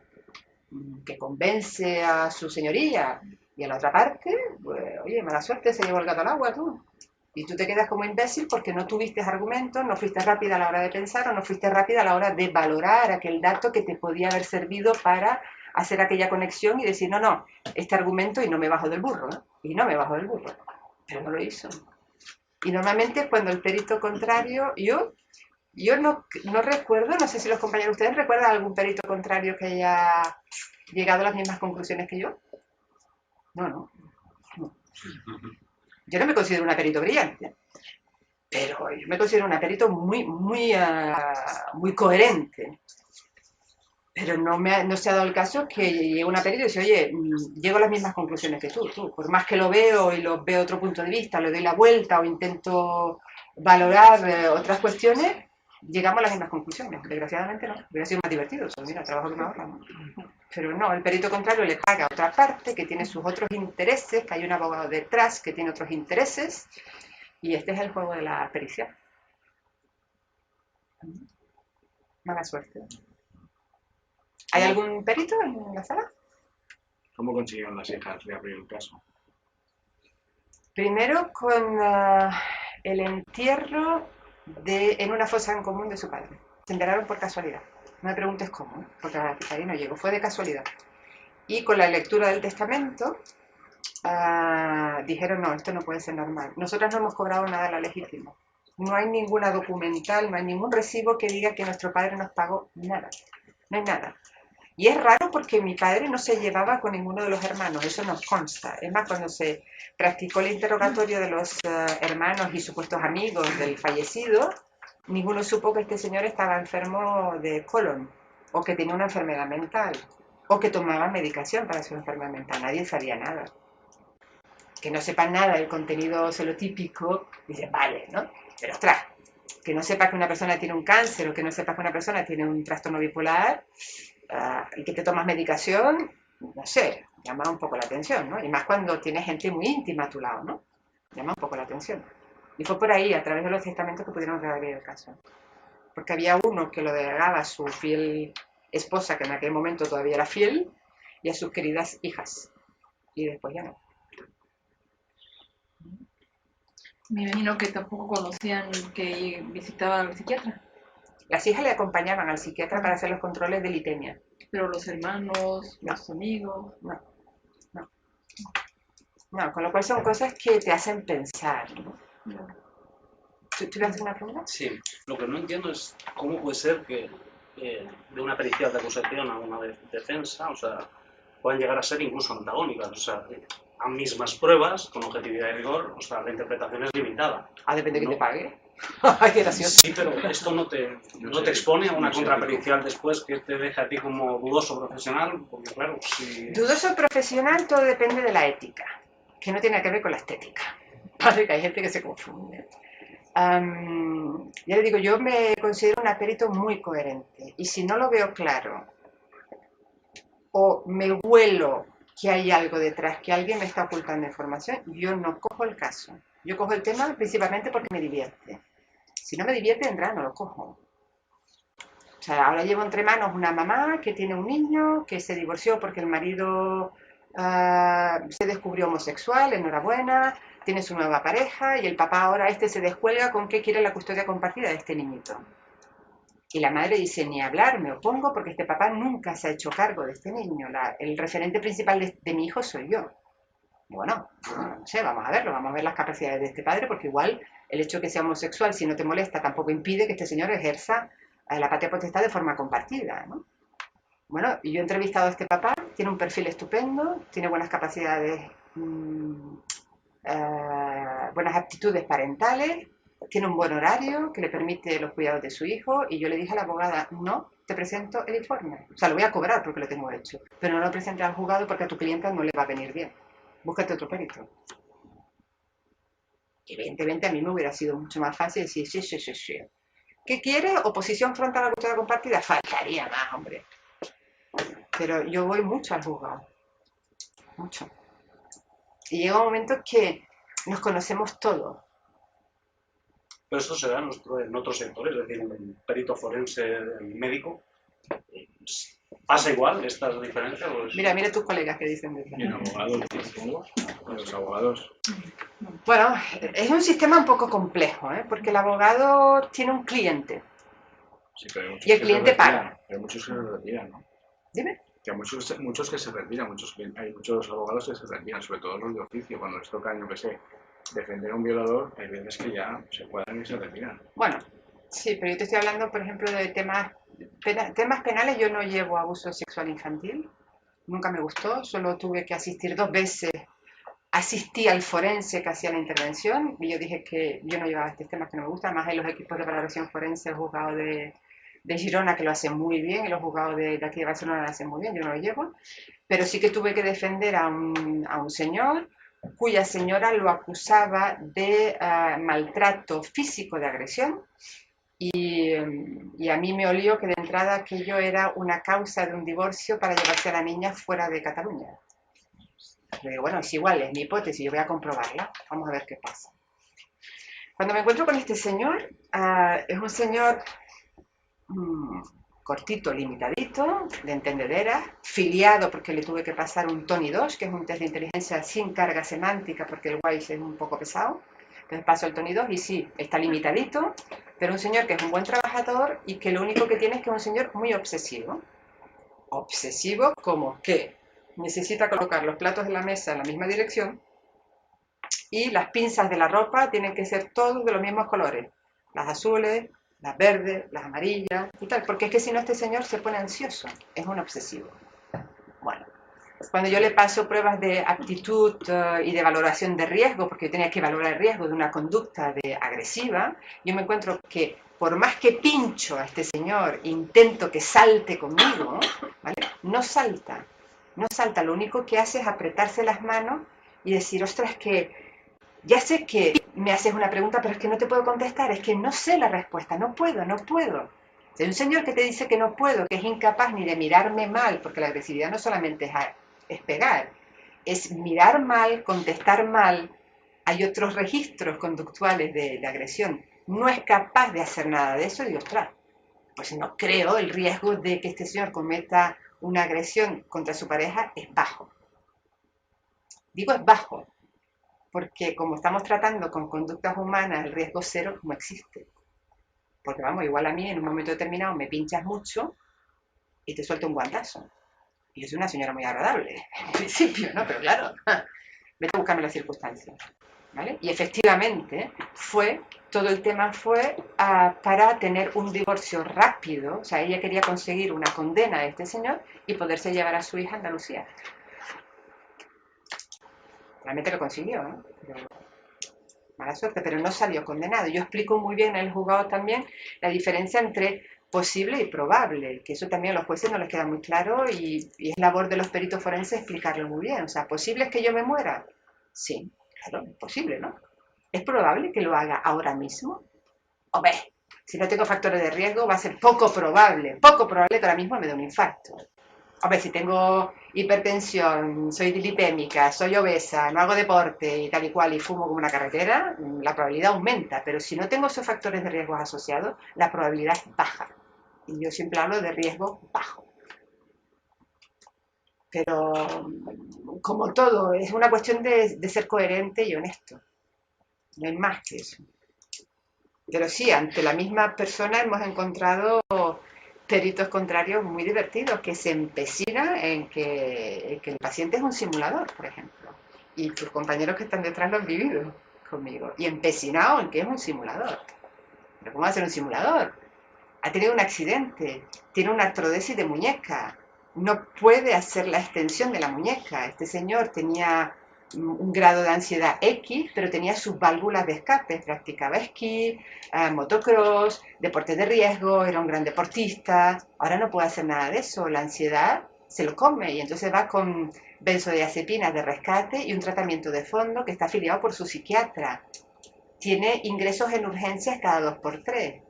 que convence a su señoría y a la otra parte, pues, oye, mala suerte, se llevó el gato al agua tú. Y tú te quedas como imbécil porque no tuviste argumentos, no fuiste rápida a la hora de pensar o no fuiste rápida a la hora de valorar aquel dato que te podía haber servido para hacer aquella conexión y decir, no, no, este argumento y no me bajo del burro, ¿no? Y no me bajo del burro. Pero no lo hizo. Y normalmente cuando el perito contrario, yo no recuerdo, no sé si los compañeros, ¿ustedes recuerdan algún perito contrario que haya llegado a las mismas conclusiones que yo? No, no. Yo no me considero una perito brillante, pero yo me considero una perito muy coherente. Pero no se ha dado el caso que llegue una perito y dice, oye, llego a las mismas conclusiones que tú. Por más que lo veo y lo veo otro punto de vista, le doy la vuelta o intento valorar otras cuestiones, llegamos a las mismas conclusiones. Desgraciadamente no. Hubiera sido más divertido eso, mira, trabajo que me ahorra, ¿no? Pero no, el perito contrario le paga a otra parte que tiene sus otros intereses, que hay un abogado detrás que tiene otros intereses, y este es el juego de la pericia. Mala suerte. ¿Hay algún perito en la sala? ¿Cómo consiguieron las hijas reabrir el caso? Primero con el entierro en una fosa en común de su padre. Se enteraron por casualidad. No me preguntes cómo, porque ahí no llegó, fue de casualidad. Y con la lectura del testamento dijeron, no, esto no puede ser normal. Nosotros no hemos cobrado nada a la legítima. No hay ninguna documental, no hay ningún recibo que diga que nuestro padre nos pagó nada. No hay nada. Y es raro porque mi padre no se llevaba con ninguno de los hermanos, eso nos consta. Es más, cuando se practicó el interrogatorio de los hermanos y supuestos amigos del fallecido, ninguno supo que este señor estaba enfermo de colon, o que tenía una enfermedad mental, o que tomaba medicación para su enfermedad mental. Nadie sabía nada. Que no sepan nada del contenido celotípico, dice, vale, ¿no? Pero ostras, que no sepas que una persona tiene un cáncer o que no sepas que una persona tiene un trastorno bipolar y que te tomas medicación, no sé, llama un poco la atención, ¿no? Y más cuando tienes gente muy íntima a tu lado, ¿no? Llama un poco la atención. Y fue por ahí, a través de los testamentos, que pudieron reabrir el caso. Porque había uno que lo delegaba a su fiel esposa, que en aquel momento todavía era fiel, y a sus queridas hijas. Y después ya no. Me imagino que tampoco conocían que visitaba al psiquiatra, Las hijas le acompañaban al psiquiatra para hacer los controles de litemia. pero los hermanos, No. los amigos... No, con lo cual son cosas que te hacen pensar, ¿no? No. ¿Tú ibas a hacer una pregunta? Sí, lo que no entiendo es cómo puede ser que de una pericial de acusación a una defensa, o sea, puedan llegar a ser incluso antagónicas, o sea, a mismas pruebas, con objetividad y rigor, o sea, la interpretación es limitada. Depende de que No. te pague. Ay, qué gracioso. Sí, pero esto no te expone a una contrapericial después que te deja a ti como dudoso profesional, porque claro, si... Dudoso profesional, todo depende de la ética, que no tiene que ver con la estética. Vale, que hay gente que se confunde. Ya le digo, yo me considero una perito muy coherente, y si no lo veo claro, o me huelo que hay algo detrás, que alguien me está ocultando información, yo no cojo el caso. Yo cojo el tema principalmente porque me divierte. Si no me divierte, no lo cojo. O sea, ahora llevo entre manos una mamá que tiene un niño, que se divorció porque el marido se descubrió homosexual, enhorabuena, tiene su nueva pareja, y el papá ahora se descuelga con que quiere la custodia compartida de este niñito. Y la madre dice, ni hablar, me opongo porque este papá nunca se ha hecho cargo de este niño. El referente principal de mi hijo soy yo. Y bueno, no sé, vamos a verlo, vamos a ver las capacidades de este padre, porque igual el hecho de que sea homosexual, si no te molesta, tampoco impide que este señor ejerza la patria potestad de forma compartida, ¿no? Bueno, y yo he entrevistado a este papá, tiene un perfil estupendo, tiene buenas capacidades, buenas aptitudes parentales, tiene un buen horario que le permite los cuidados de su hijo, y yo le dije a la abogada, no te presento el informe. O sea, lo voy a cobrar porque lo tengo hecho, pero no lo presentes al juzgado porque a tu clienta no le va a venir bien. Búscate otro perito. Evidentemente a mí me hubiera sido mucho más fácil decir, sí. ¿Qué quiere? ¿Oposición frontal a la custodia compartida? Faltaría más, hombre. Pero yo voy mucho al juzgado. Mucho. Y llega un momento que nos conocemos todos. Pero esto se da en otros sectores, es decir, el perito forense, el médico. ¿Pasa igual estas diferencias? Pues... Mira tus colegas que dicen de eso. Y en abogados, supongo. Los abogados. Bueno, es un sistema un poco complejo, ¿eh? Porque el abogado tiene un cliente. Sí, pero hay muchos Y el que cliente se retiran. paga. Hay muchos que se retiran, ¿no? Dime. Que hay muchos que se retiran, hay muchos abogados que se retiran, sobre todo los de oficio, cuando les toca, yo qué sé, defender a un violador, hay veces que ya se cuadran y se retiran. Bueno, sí, pero yo te estoy hablando, por ejemplo, de temas penales. Yo no llevo abuso sexual infantil, nunca me gustó, solo tuve que asistir 2 veces. Asistí al forense que hacía la intervención y yo dije que yo no llevaba estos temas que no me gustan. Además hay los equipos de valoración forense, el juzgado de Girona, que lo hacen muy bien, y los juzgados de aquí de Barcelona lo hacen muy bien, yo no lo llevo. Pero sí que tuve que defender a un señor cuya señora lo acusaba de maltrato físico, de agresión, y a mí me olió que de entrada aquello era una causa de un divorcio para llevarse a la niña fuera de Cataluña. Le digo, bueno, es igual, es mi hipótesis, yo voy a comprobarla, vamos a ver qué pasa. Cuando me encuentro con este señor, es un señor cortito, limitadito, de entendederas, filiado porque le tuve que pasar un Tony 2, que es un test de inteligencia sin carga semántica, porque el WISE es un poco pesado. Entonces paso el Tony 2 y sí, está limitadito, pero un señor que es un buen trabajador y que lo único que tiene es que es un señor muy obsesivo. Obsesivo como que necesita colocar los platos de la mesa en la misma dirección y las pinzas de la ropa tienen que ser todos de los mismos colores. Las azules, las verdes, las amarillas y tal, porque es que si no este señor se pone ansioso, es un obsesivo. Bueno, cuando yo le paso pruebas de aptitud y de valoración de riesgo, porque yo tenía que valorar el riesgo de una conducta agresiva, yo me encuentro que por más que pincho a este señor, intento que salte conmigo, ¿vale? No salta, no salta, lo único que hace es apretarse las manos y decir, ostras, que ya sé que me haces una pregunta, pero es que no te puedo contestar, es que no sé la respuesta, no puedo, no puedo. Si hay un señor que te dice que no puedo, que es incapaz ni de mirarme mal, porque la agresividad no solamente es pegar, es mirar mal, contestar mal, hay otros registros conductuales de agresión, no es capaz de hacer nada de eso, y ostras, pues no creo, el riesgo de que este señor cometa una agresión contra su pareja es bajo. Digo es bajo, porque como estamos tratando con conductas humanas, el riesgo cero no existe. Porque vamos, igual a mí en un momento determinado me pinchas mucho y te suelto un guantazo. Y yo soy una señora muy agradable, en principio, ¿no? Pero claro, vete a buscarme las circunstancias, ¿vale? Y efectivamente todo el tema fue para tener un divorcio rápido, o sea, ella quería conseguir una condena de este señor y poderse llevar a su hija a Andalucía. Realmente lo consiguió, ¿no? Pero mala suerte, pero no salió condenado. Yo explico muy bien en el juzgado también la diferencia entre posible y probable, que eso también a los jueces no les queda muy claro y es labor de los peritos forenses explicarlo muy bien. O sea, ¿posible es que yo me muera? Sí, claro, es posible, ¿no? ¿Es probable que lo haga ahora mismo? Hombre, si no tengo factores de riesgo va a ser poco probable que ahora mismo me dé un infarto. Hombre, si tengo hipertensión, soy dilipémica, soy obesa, no hago deporte y tal y cual y fumo como una carretera, la probabilidad aumenta. Pero si no tengo esos factores de riesgo asociados, la probabilidad es baja. Y yo siempre hablo de riesgo bajo. Pero, como todo, es una cuestión de ser coherente y honesto. No hay más que eso. Pero sí, ante la misma persona hemos encontrado peritos contrarios muy divertidos que se empecinan en que el paciente es un simulador, por ejemplo. Y tus compañeros que están detrás lo han vivido conmigo. Y empecinado en que es un simulador. ¿Pero cómo va a ser un simulador? Ha tenido un accidente, tiene una artrodesis de muñeca, no puede hacer la extensión de la muñeca. Este señor tenía un grado de ansiedad X, pero tenía sus válvulas de escape, practicaba esquí, motocross, deportes de riesgo, era un gran deportista. Ahora no puede hacer nada de eso, la ansiedad se lo come y entonces va con benzodiazepinas de rescate y un tratamiento de fondo que está afiliado por su psiquiatra. Tiene ingresos en urgencias cada 2x3.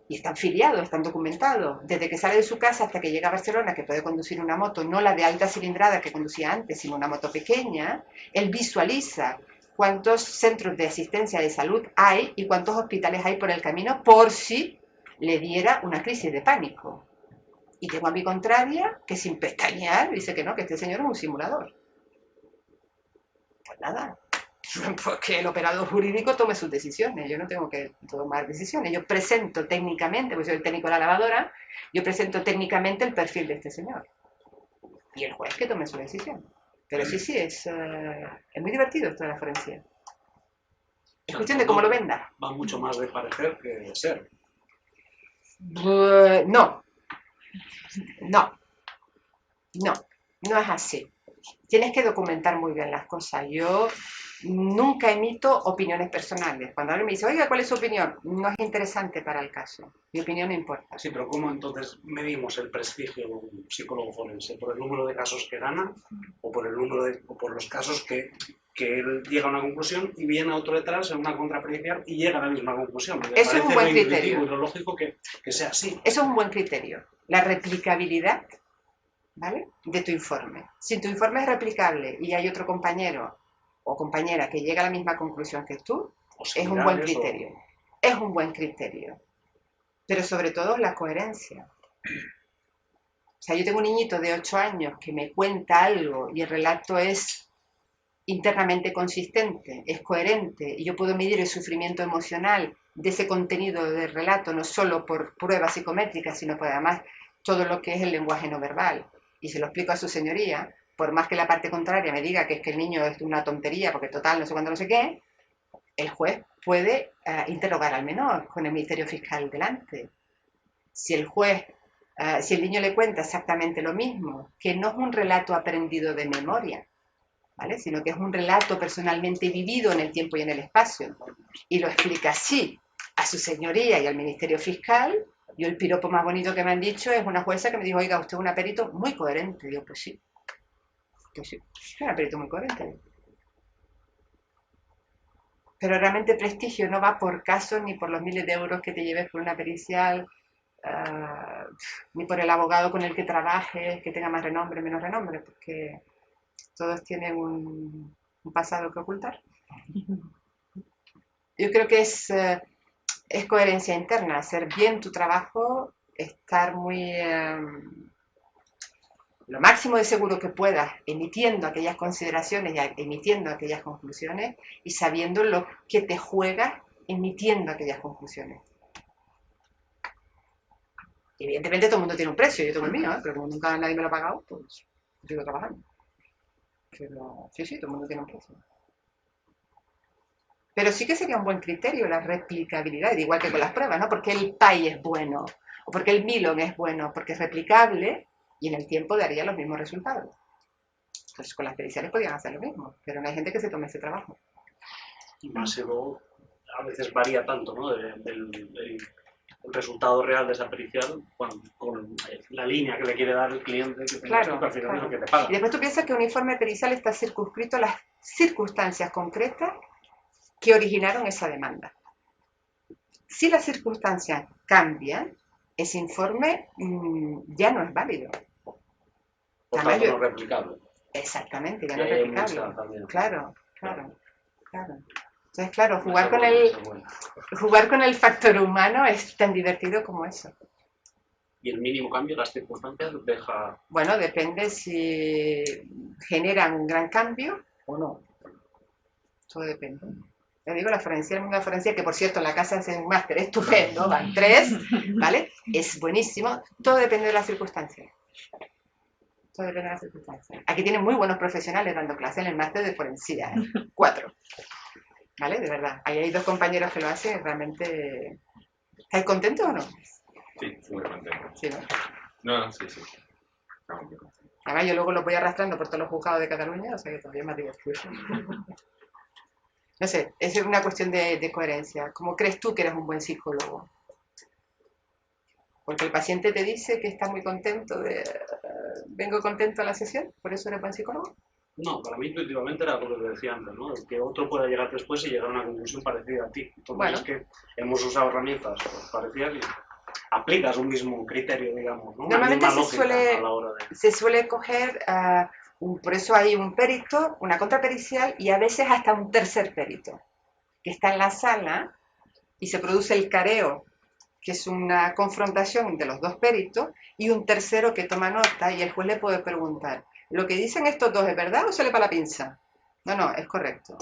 Y están filiados, están documentados. Desde que sale de su casa hasta que llega a Barcelona, que puede conducir una moto, no la de alta cilindrada que conducía antes, sino una moto pequeña, él visualiza cuántos centros de asistencia de salud hay y cuántos hospitales hay por el camino por si le diera una crisis de pánico. Y tengo a mi contraria que sin pestañear dice que no, que este señor es un simulador. Pues nada, porque el operador jurídico tome sus decisiones, yo no tengo que tomar decisiones, yo presento técnicamente, pues soy el técnico de la lavadora, yo presento técnicamente el perfil de este señor y el juez que tome su decisión. Pero sí, es muy divertido esto de la forense. Es cuestión de cómo lo venda. Va mucho más de parecer que de ser. No es así. Tienes que documentar muy bien las cosas. Yo nunca emito opiniones personales. Cuando alguien me dice, oiga, ¿cuál es su opinión? No es interesante para el caso. Mi opinión no importa. Sí, pero ¿cómo entonces medimos el prestigio de un psicólogo forense? ¿Por el número de casos que gana o por el número o por los casos que él llega a una conclusión y viene otro detrás en una contrapericial y llega a la misma conclusión? Eso es un buen criterio. Y lo lógico que sea así. Eso es un buen criterio. La replicabilidad, ¿vale?, de tu informe. Si tu informe es replicable y hay otro compañero o compañera que llega a la misma conclusión que tú, es un buen criterio. Es un buen criterio. Pero sobre todo la coherencia. O sea, yo tengo un niñito de 8 años que me cuenta algo y el relato es internamente consistente, es coherente y yo puedo medir el sufrimiento emocional de ese contenido del relato, no solo por pruebas psicométricas, sino por además todo lo que es el lenguaje no verbal. Y se lo explico a su señoría, por más que la parte contraria me diga que es que el niño es una tontería, porque total, no sé cuándo, no sé qué, el juez puede interrogar al menor con el Ministerio Fiscal delante. Si el juez, si el niño le cuenta exactamente lo mismo, que no es un relato aprendido de memoria, ¿vale? Sino que es un relato personalmente vivido en el tiempo y en el espacio, y lo explica así a su señoría y al Ministerio Fiscal, yo el piropo más bonito que me han dicho es una jueza que me dijo, oiga, usted es un perito muy coherente. Digo, pues sí, es un perito muy coherente. Pero realmente prestigio no va por casos ni por los miles de euros que te lleves por una pericial, ni por el abogado con el que trabajes, que tenga más renombre, menos renombre, porque todos tienen un pasado que ocultar. Yo creo que es coherencia interna, hacer bien tu trabajo, estar muy lo máximo de seguro que puedas, emitiendo aquellas consideraciones y emitiendo aquellas conclusiones y sabiendo lo que te juegas emitiendo aquellas conclusiones. Evidentemente todo el mundo tiene un precio, yo tengo el mío, pero como nunca nadie me lo ha pagado, pues sigo trabajando. Pero sí, todo el mundo tiene un precio. Pero sí que sería un buen criterio la replicabilidad, igual que con las pruebas, ¿no? Porque el PAI es bueno, o porque el Milon es bueno, porque es replicable y en el tiempo daría los mismos resultados. Entonces con las periciales podían hacer lo mismo, pero no hay gente que se tome ese trabajo. Y más luego a veces varía tanto, ¿no? El resultado real de esa pericial con la línea que le quiere dar el cliente, que Claro, al final es claro. lo que te paga. Y después tú piensas que un informe pericial está circunscrito a las circunstancias concretas que originaron esa demanda. Si las circunstancias cambian, ese informe ya no es válido. Por Además, tanto, no es replicable. Exactamente, ya no es Que hay replicable. mucha también. Claro. Entonces, claro, jugar con el factor humano es tan divertido como eso. Y el mínimo cambio, las circunstancias, deja... Bueno, depende si generan un gran cambio o no. Todo depende. Le digo, la forense, el mundo de la forense, que por cierto en la casa hace un máster estupendo, van 3, ¿vale? Es buenísimo. Todo depende de las circunstancias. Todo depende de las circunstancias. Aquí tienen muy buenos profesionales dando clases en el máster de forensía, 4. ¿Vale? De verdad. Ahí hay 2 compañeros que lo hacen realmente... ¿Estáis contentos o no? Sí, muy contento. Sí, ¿no? No, sí. Estamos muy contentos. Además, yo luego los voy arrastrando por todos los juzgados de Cataluña, o sea que todavía es más divertido. No sé, es una cuestión de coherencia. ¿Cómo crees tú que eres un buen psicólogo? Porque el paciente te dice que está muy contento vengo contento a la sesión, ¿por eso eres buen psicólogo? No, para mí intuitivamente era lo que decía antes, ¿no? Que otro pueda llegar después y llegar a una conclusión parecida a ti. Entonces Bueno. es que hemos usado herramientas parecidas y aplicas un mismo criterio, digamos, ¿no? Normalmente Una misma lógica a la hora de... se suele coger, por eso hay un perito, una contrapericial y a veces hasta un tercer perito, que está en la sala y se produce el careo, que es una confrontación de los 2 peritos, y un tercero que toma nota y el juez le puede preguntar, ¿lo que dicen estos 2 es verdad o se le va la pinza? No, es correcto.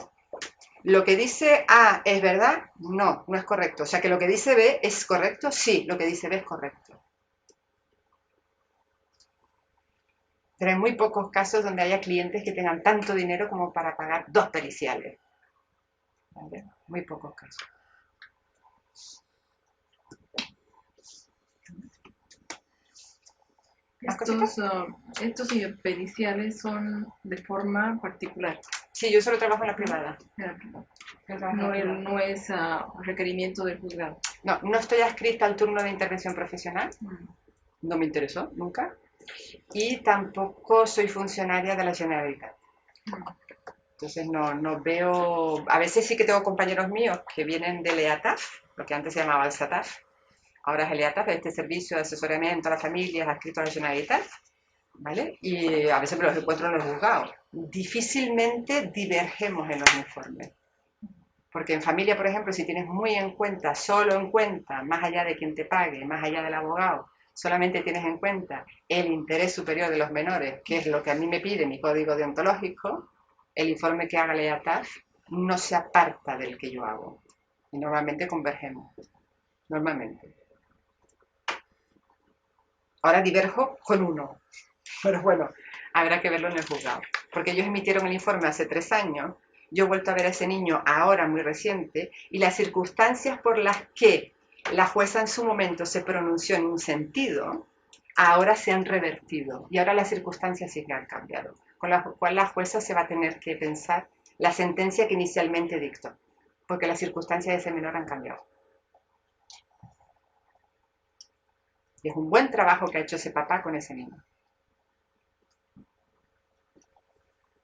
¿Lo que dice A es verdad? No es correcto. O sea que lo que dice B es correcto, sí, lo que dice B es correcto. Pero hay muy pocos casos donde haya clientes que tengan tanto dinero como para pagar 2 periciales. ¿Vale? Muy pocos casos. Estos periciales son de forma particular. Sí, yo solo trabajo en la privada. No es requerimiento del juzgado. No estoy adscrita al turno de intervención profesional. No me interesó, nunca. Y tampoco soy funcionaria de la Generalitat. Entonces no veo... A veces sí que tengo compañeros míos que vienen del EATAF, lo que antes se llamaba el SATAF. Ahora es el EATAF, este servicio de asesoramiento a las familias adscrito a la Generalitat, ¿vale? Y a veces me los encuentro en los juzgados. Difícilmente divergemos en los informes. Porque en familia, por ejemplo, si tienes muy en cuenta, solo en cuenta, más allá de quien te pague, más allá del abogado, solamente tienes en cuenta el interés superior de los menores, que es lo que a mí me pide mi código deontológico, el informe que haga la EATAF no se aparta del que yo hago. Y normalmente convergemos. Normalmente. Ahora diverjo con uno. Pero bueno, habrá que verlo en el juzgado. Porque ellos emitieron el informe hace 3 años. Yo he vuelto a ver a ese niño ahora, muy reciente, y las circunstancias por las que la jueza en su momento se pronunció en un sentido, ahora se han revertido. Y ahora las circunstancias sí que han cambiado. Con la cual la jueza se va a tener que pensar la sentencia que inicialmente dictó. Porque las circunstancias de ese menor han cambiado. Y es un buen trabajo que ha hecho ese papá con ese niño.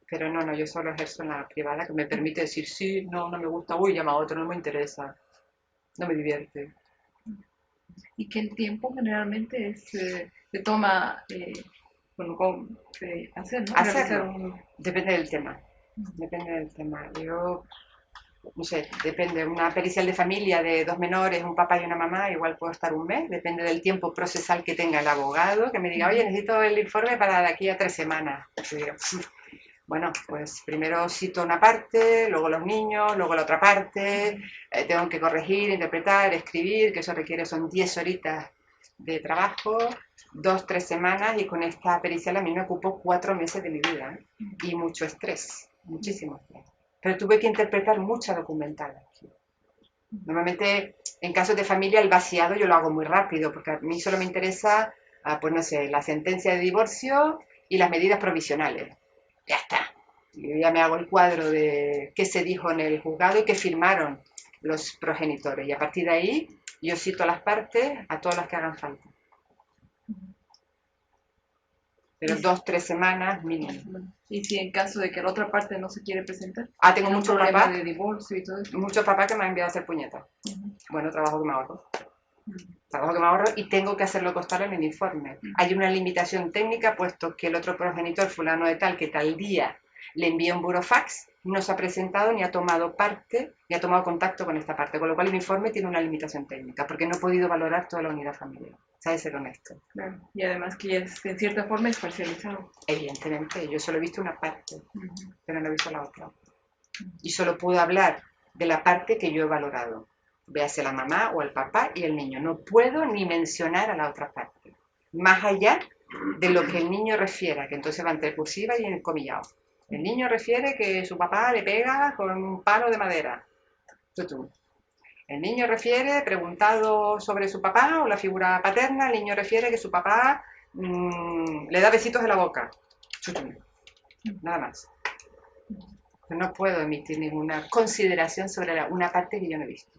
Pero no, yo solo ejerzo en la privada, que me permite decir sí, no me gusta, uy, llama a otro, no me interesa, no me divierte. Y que el tiempo generalmente se toma, hacer, ¿no? Realizar Hacerlo. Depende del tema. Depende del tema. Yo, no sé, depende. Una pericial de familia de 2 menores, un papá y una mamá, igual puedo estar 1 mes. Depende del tiempo procesal que tenga el abogado, que me diga, oye, necesito el informe para de aquí a 3 semanas. Yo digo, bueno, pues primero cito una parte, luego los niños, luego la otra parte, tengo que corregir, interpretar, escribir, que eso requiere, son 10 horitas de trabajo, 2, 3 semanas, y con esta pericial a mí me ocupó 4 meses de mi vida, y mucho estrés, muchísimo estrés. Pero tuve que interpretar mucha documental. Normalmente, en casos de familia, el vaciado yo lo hago muy rápido, porque a mí solo me interesa, pues no sé, la sentencia de divorcio y las medidas provisionales. Ya está. Yo ya me hago el cuadro de qué se dijo en el juzgado y qué firmaron los progenitores. Y a partir de ahí yo cito a las partes, a todas las que hagan falta. Pero 2, 3 semanas mínimo. Y si en caso de que la otra parte no se quiere presentar, Tengo un muchos problema papás, de divorcio y todo eso. muchos papás que me han enviado a hacer puñetas. Bueno, trabajo que me ahorro. Trabajo que me ahorro y tengo que hacerlo constar en el informe. Hay una limitación técnica, puesto que el otro progenitor, fulano de tal, que tal día le envía un burofax, no se ha presentado ni ha tomado parte, ni ha tomado contacto con esta parte, con lo cual el informe tiene una limitación técnica, porque no he podido valorar toda la unidad familiar. ¿Sabes? Ser honesto. Claro. Y además que ya es, en cierta forma es parcializado. Evidentemente, yo solo he visto una parte, pero no he visto la otra. Y solo puedo hablar de la parte que yo he valorado. Véase la mamá o el papá y el niño. No puedo ni mencionar a la otra parte. Más allá de lo que el niño refiera, que entonces va entre cursiva y encomillado. El niño refiere que su papá le pega con un palo de madera. El niño refiere, preguntado sobre su papá o la figura paterna, el niño refiere que su papá le da besitos en la boca. Nada más. No puedo emitir ninguna consideración sobre una parte que yo no he visto.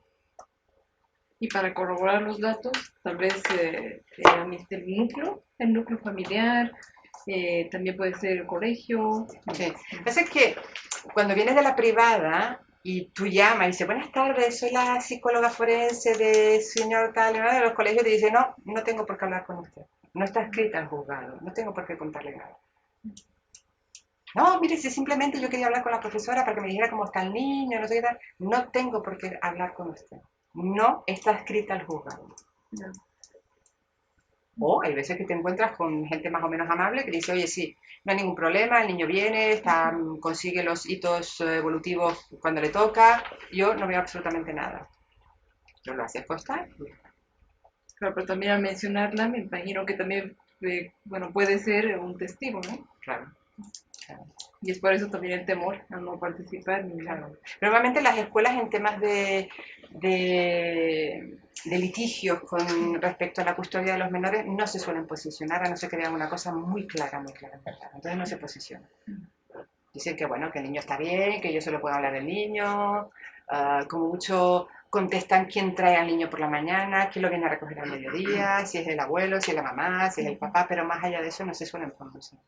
Y para corroborar los datos, tal vez el núcleo familiar, también puede ser el colegio. Sí. Lo que pasa es que cuando vienes de la privada y tú llamas y dices, buenas tardes, soy la psicóloga forense de señor tal, y de los colegios te dice, no tengo por qué hablar con usted. No está escrita el juzgado, no tengo por qué contarle nada. No, mire, si simplemente yo quería hablar con la profesora para que me dijera cómo está el niño, no sé qué tal, no tengo por qué hablar con usted. No está escrita el juzgado. No. O hay veces que te encuentras con gente más o menos amable que dice, oye, sí, no hay ningún problema, el niño viene, consigue los hitos evolutivos cuando le toca, yo no veo absolutamente nada. Yo lo haces constar. Claro, pero también al mencionarla, me imagino que también, puede ser un testigo, ¿no? Claro. Y es por eso también el temor a no participar ni nada. Claro. Normalmente las escuelas en temas de litigios con respecto a la custodia de los menores no se suelen posicionar, a no ser que vean una cosa muy clara, entonces no se posicionan. Dicen que bueno, que el niño está bien, que yo solo puedo hablar del niño, como mucho contestan quién trae al niño por la mañana, quién lo viene a recoger al mediodía, si es el abuelo, si es la mamá, si es el papá, pero más allá de eso no se suelen pronunciar.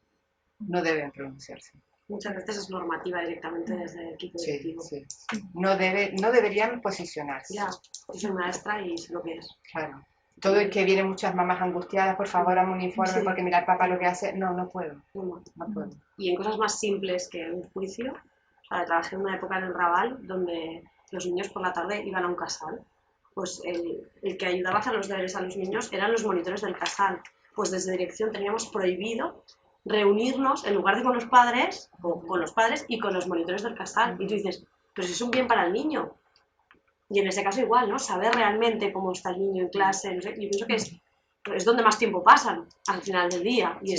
No deben pronunciarse. Muchas veces es normativa directamente desde el equipo directivo. Sí. No deberían posicionarse. Ya, yo soy maestra y sé lo que es. Claro. Todo el que viene muchas mamás angustiadas, por favor, dame un informe porque mira el papá lo que hace. No puedo. No puedo. Y en cosas más simples que un juicio, trabajé en una época en el Raval donde los niños por la tarde iban a un casal. Pues el que ayudaba a hacer los deberes a los niños eran los monitores del casal. Pues desde dirección teníamos prohibido reunirnos en lugar de con los padres y con los monitores del casal. Y tú dices, pero si es un bien para el niño. Y en ese caso igual, ¿no? Saber realmente cómo está el niño en clase, no sé, yo pienso que es donde más tiempo pasan al final del día. Y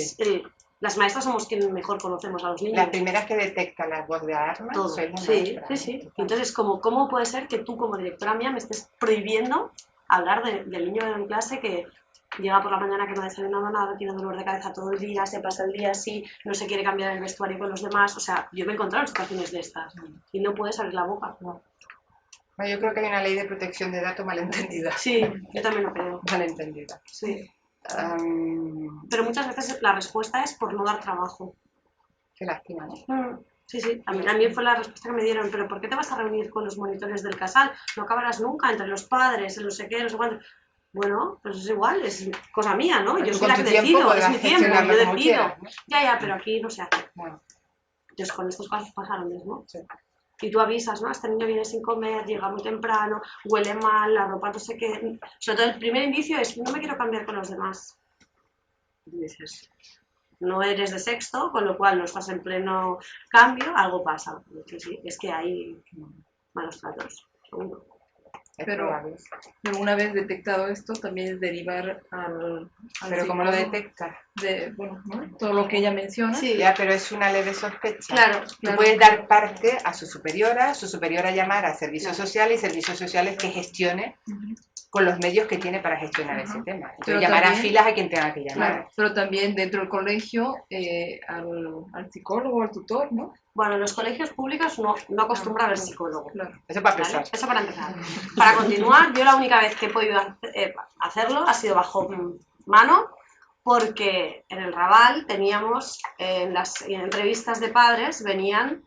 las maestras somos quienes mejor conocemos a los niños. Las primeras que detectan la voz de alarma Todo. soy la Sí, maestra. sí. Entonces, ¿cómo puede ser que tú como directora mía me estés prohibiendo hablar del niño en clase que llega por la mañana que no ha desayunado nada, tiene dolor de cabeza todo el día, se pasa el día así, no se quiere cambiar el vestuario con los demás? O sea, yo me he encontrado en situaciones de estas y no puedes abrir la boca. No. Yo creo que hay una ley de protección de datos malentendida. Sí, yo también lo creo. Malentendida. Sí. Pero muchas veces la respuesta es por no dar trabajo. Qué lástima, ¿no? Sí, sí. A mí fue la respuesta que me dieron. ¿Pero por qué te vas a reunir con los monitores del casal? No acabarás nunca entre los padres, el no sé qué, no sé cuánto. Bueno, pues es igual, es cosa mía, ¿no? Yo soy la que decido, es mi tiempo, yo decido. Quieras, ¿no? Ya, pero aquí no se hace. Bueno. Entonces con estos casos pasa lo mismo. Sí. Y tú avisas, ¿no? Este niño viene sin comer, llega muy temprano, huele mal, la ropa no sé qué. Sobre todo el primer indicio es, no me quiero cambiar con los demás. Y dices, no eres de sexto, con lo cual no estás en pleno cambio, algo pasa. Sí, es que hay malos tratos, seguro. Pero una vez detectado esto, también es derivar al pero ¿cómo lo detectas? Bueno, ¿no? Todo lo que ella menciona. Sí. Ya, pero es una leve sospecha. Claro. Tú puedes dar parte a su superiora llamar a servicios sociales y servicios sociales que gestione con los medios que tiene para gestionar ese tema. Entonces pero llamar también, a filas a quien tenga que llamar. Claro, pero también dentro del colegio al psicólogo, al tutor, ¿no? Bueno, en los colegios públicos no acostumbra a haber psicólogo. Claro. Eso para empezar. Eso para empezar. Para continuar, yo la única vez que he podido hacerlo ha sido bajo mano, porque en el Raval teníamos, en las entrevistas de padres venían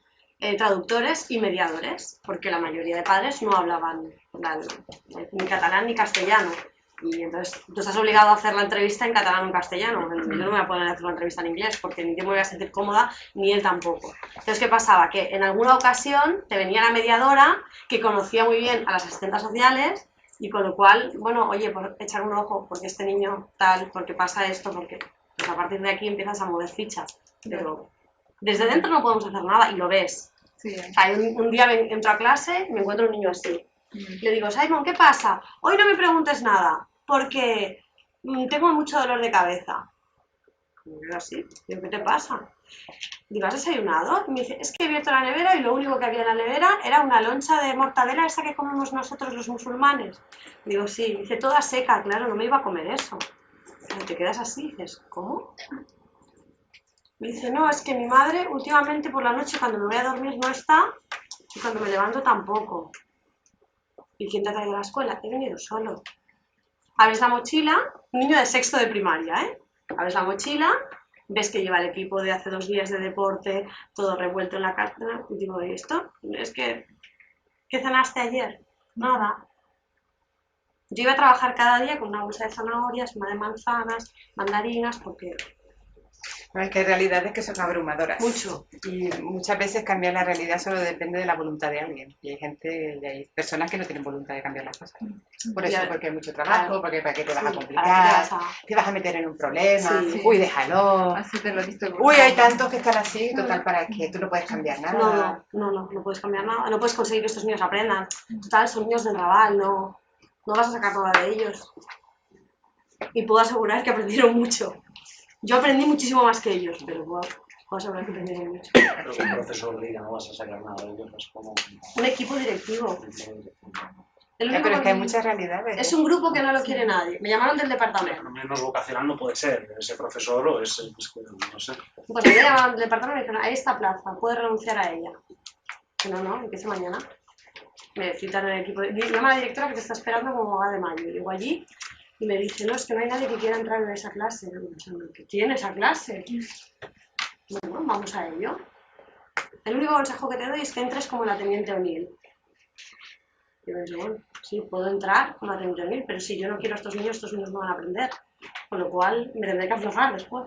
traductores y mediadores, porque la mayoría de padres no hablaban ni catalán ni castellano. Y entonces tú estás obligado a hacer la entrevista en catalán o en castellano. Yo no me voy a poner a hacer la entrevista en inglés porque ni yo me voy a sentir cómoda ni él tampoco. Entonces, ¿qué pasaba? Que en alguna ocasión te venía la mediadora que conocía muy bien a las asistentas sociales y con lo cual, bueno, oye, por echar un ojo porque este niño tal, porque pasa esto, porque pues a partir de aquí empiezas a mover fichas. Pero desde dentro no podemos hacer nada y lo ves. Sí. O sea, un día entro a clase y me encuentro un niño así. Le digo, Simon, ¿qué pasa? Hoy no me preguntes nada, porque tengo mucho dolor de cabeza. Y yo así, digo, ¿qué te pasa? Digo, ¿has desayunado? Y me dice, es que he abierto la nevera y lo único que había en la nevera era una loncha de mortadela, esa que comemos nosotros los musulmanes. Digo, sí. Dice, toda seca, claro, no me iba a comer eso. Y te quedas así, dices, ¿cómo? Me dice, no, es que mi madre últimamente por la noche cuando me voy a dormir no está y cuando me levanto tampoco. ¿Y quién te ha traído a la escuela? He venido solo. Abres la mochila, un niño de sexto de primaria, ¿eh? Abres la mochila, ves que lleva el equipo de hace 2 días de deporte, todo revuelto en la cartera, y digo, ¿y esto? Es que, ¿qué cenaste ayer? Nada. Yo iba a trabajar cada día con una bolsa de zanahorias, una de manzanas, mandarinas, porque... Es que hay realidades que son abrumadoras. Mucho. Y muchas veces cambiar la realidad solo depende de la voluntad de alguien. Y hay personas que no tienen voluntad de cambiar las cosas. Por eso, porque hay mucho trabajo, porque para qué te vas a complicar, te vas a meter en un problema, uy, déjalo. Así te lo he visto. Uy, hay tantos que están así, total, ¿para qué? Tú no puedes cambiar nada. No puedes cambiar nada. No puedes conseguir que estos niños aprendan. Total, son niños del Raval, no vas a sacar nada de ellos. Y puedo asegurar que aprendieron mucho. Yo aprendí muchísimo más que ellos, pero puedo asegurar que aprendieron mucho. Pero con un profesor liga no vas a sacar nada de ellos, es como... Un equipo directivo. Pero es que hay muchas realidades. Es un grupo que no lo quiere nadie. Me llamaron del departamento. Pero menos vocacional no puede ser, ese profesor o ese, no sé. Pues me llamaron del departamento y me dijeron, hay esta plaza, puedes renunciar a ella. No, empieza mañana. Me citan en el equipo. Llama a la directora que te está esperando como va de mayo. Llego allí y me dice, no, es que no hay nadie que quiera entrar en esa clase. ¿Qué tiene esa clase? Bueno, vamos a ello. El único consejo que te doy es que entres como la teniente O'Neill. Y yo digo, bueno, sí, puedo entrar como la teniente O'Neill, pero si yo no quiero a estos niños no van a aprender. Con lo cual me tendré que aflojar después.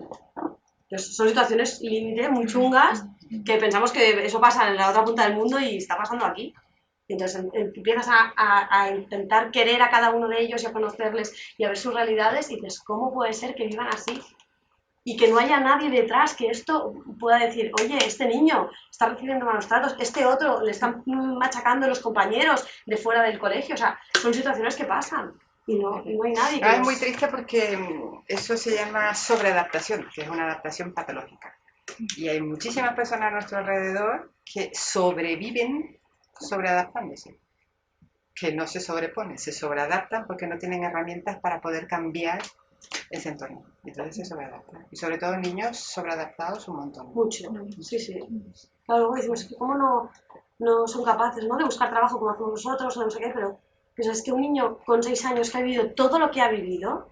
Entonces, son situaciones límite, muy chungas, que pensamos que eso pasa en la otra punta del mundo y está pasando aquí. Entonces empiezas a intentar querer a cada uno de ellos y a conocerles y a ver sus realidades y dices, ¿cómo puede ser que vivan así? y que no haya nadie detrás que esto pueda decir, oye, este niño está recibiendo malos tratos, este otro le están machacando los compañeros de fuera del colegio, o sea, son situaciones que pasan y no hay nadie que Es muy triste porque eso se llama sobreadaptación, que es una adaptación patológica. Y hay muchísimas personas a nuestro alrededor que sobreviven sobreadaptándose, que no se sobreponen, se sobreadaptan porque no tienen herramientas para poder cambiar ese entorno. Entonces se sobreadaptan. Y sobre todo niños sobreadaptados un montón. Mucho, sí, sí. Claro, luego decimos que cómo no son capaces, ¿no?, de buscar trabajo como hacemos nosotros o no sé qué, pero es que un niño con 6 años que ha vivido todo lo que ha vivido,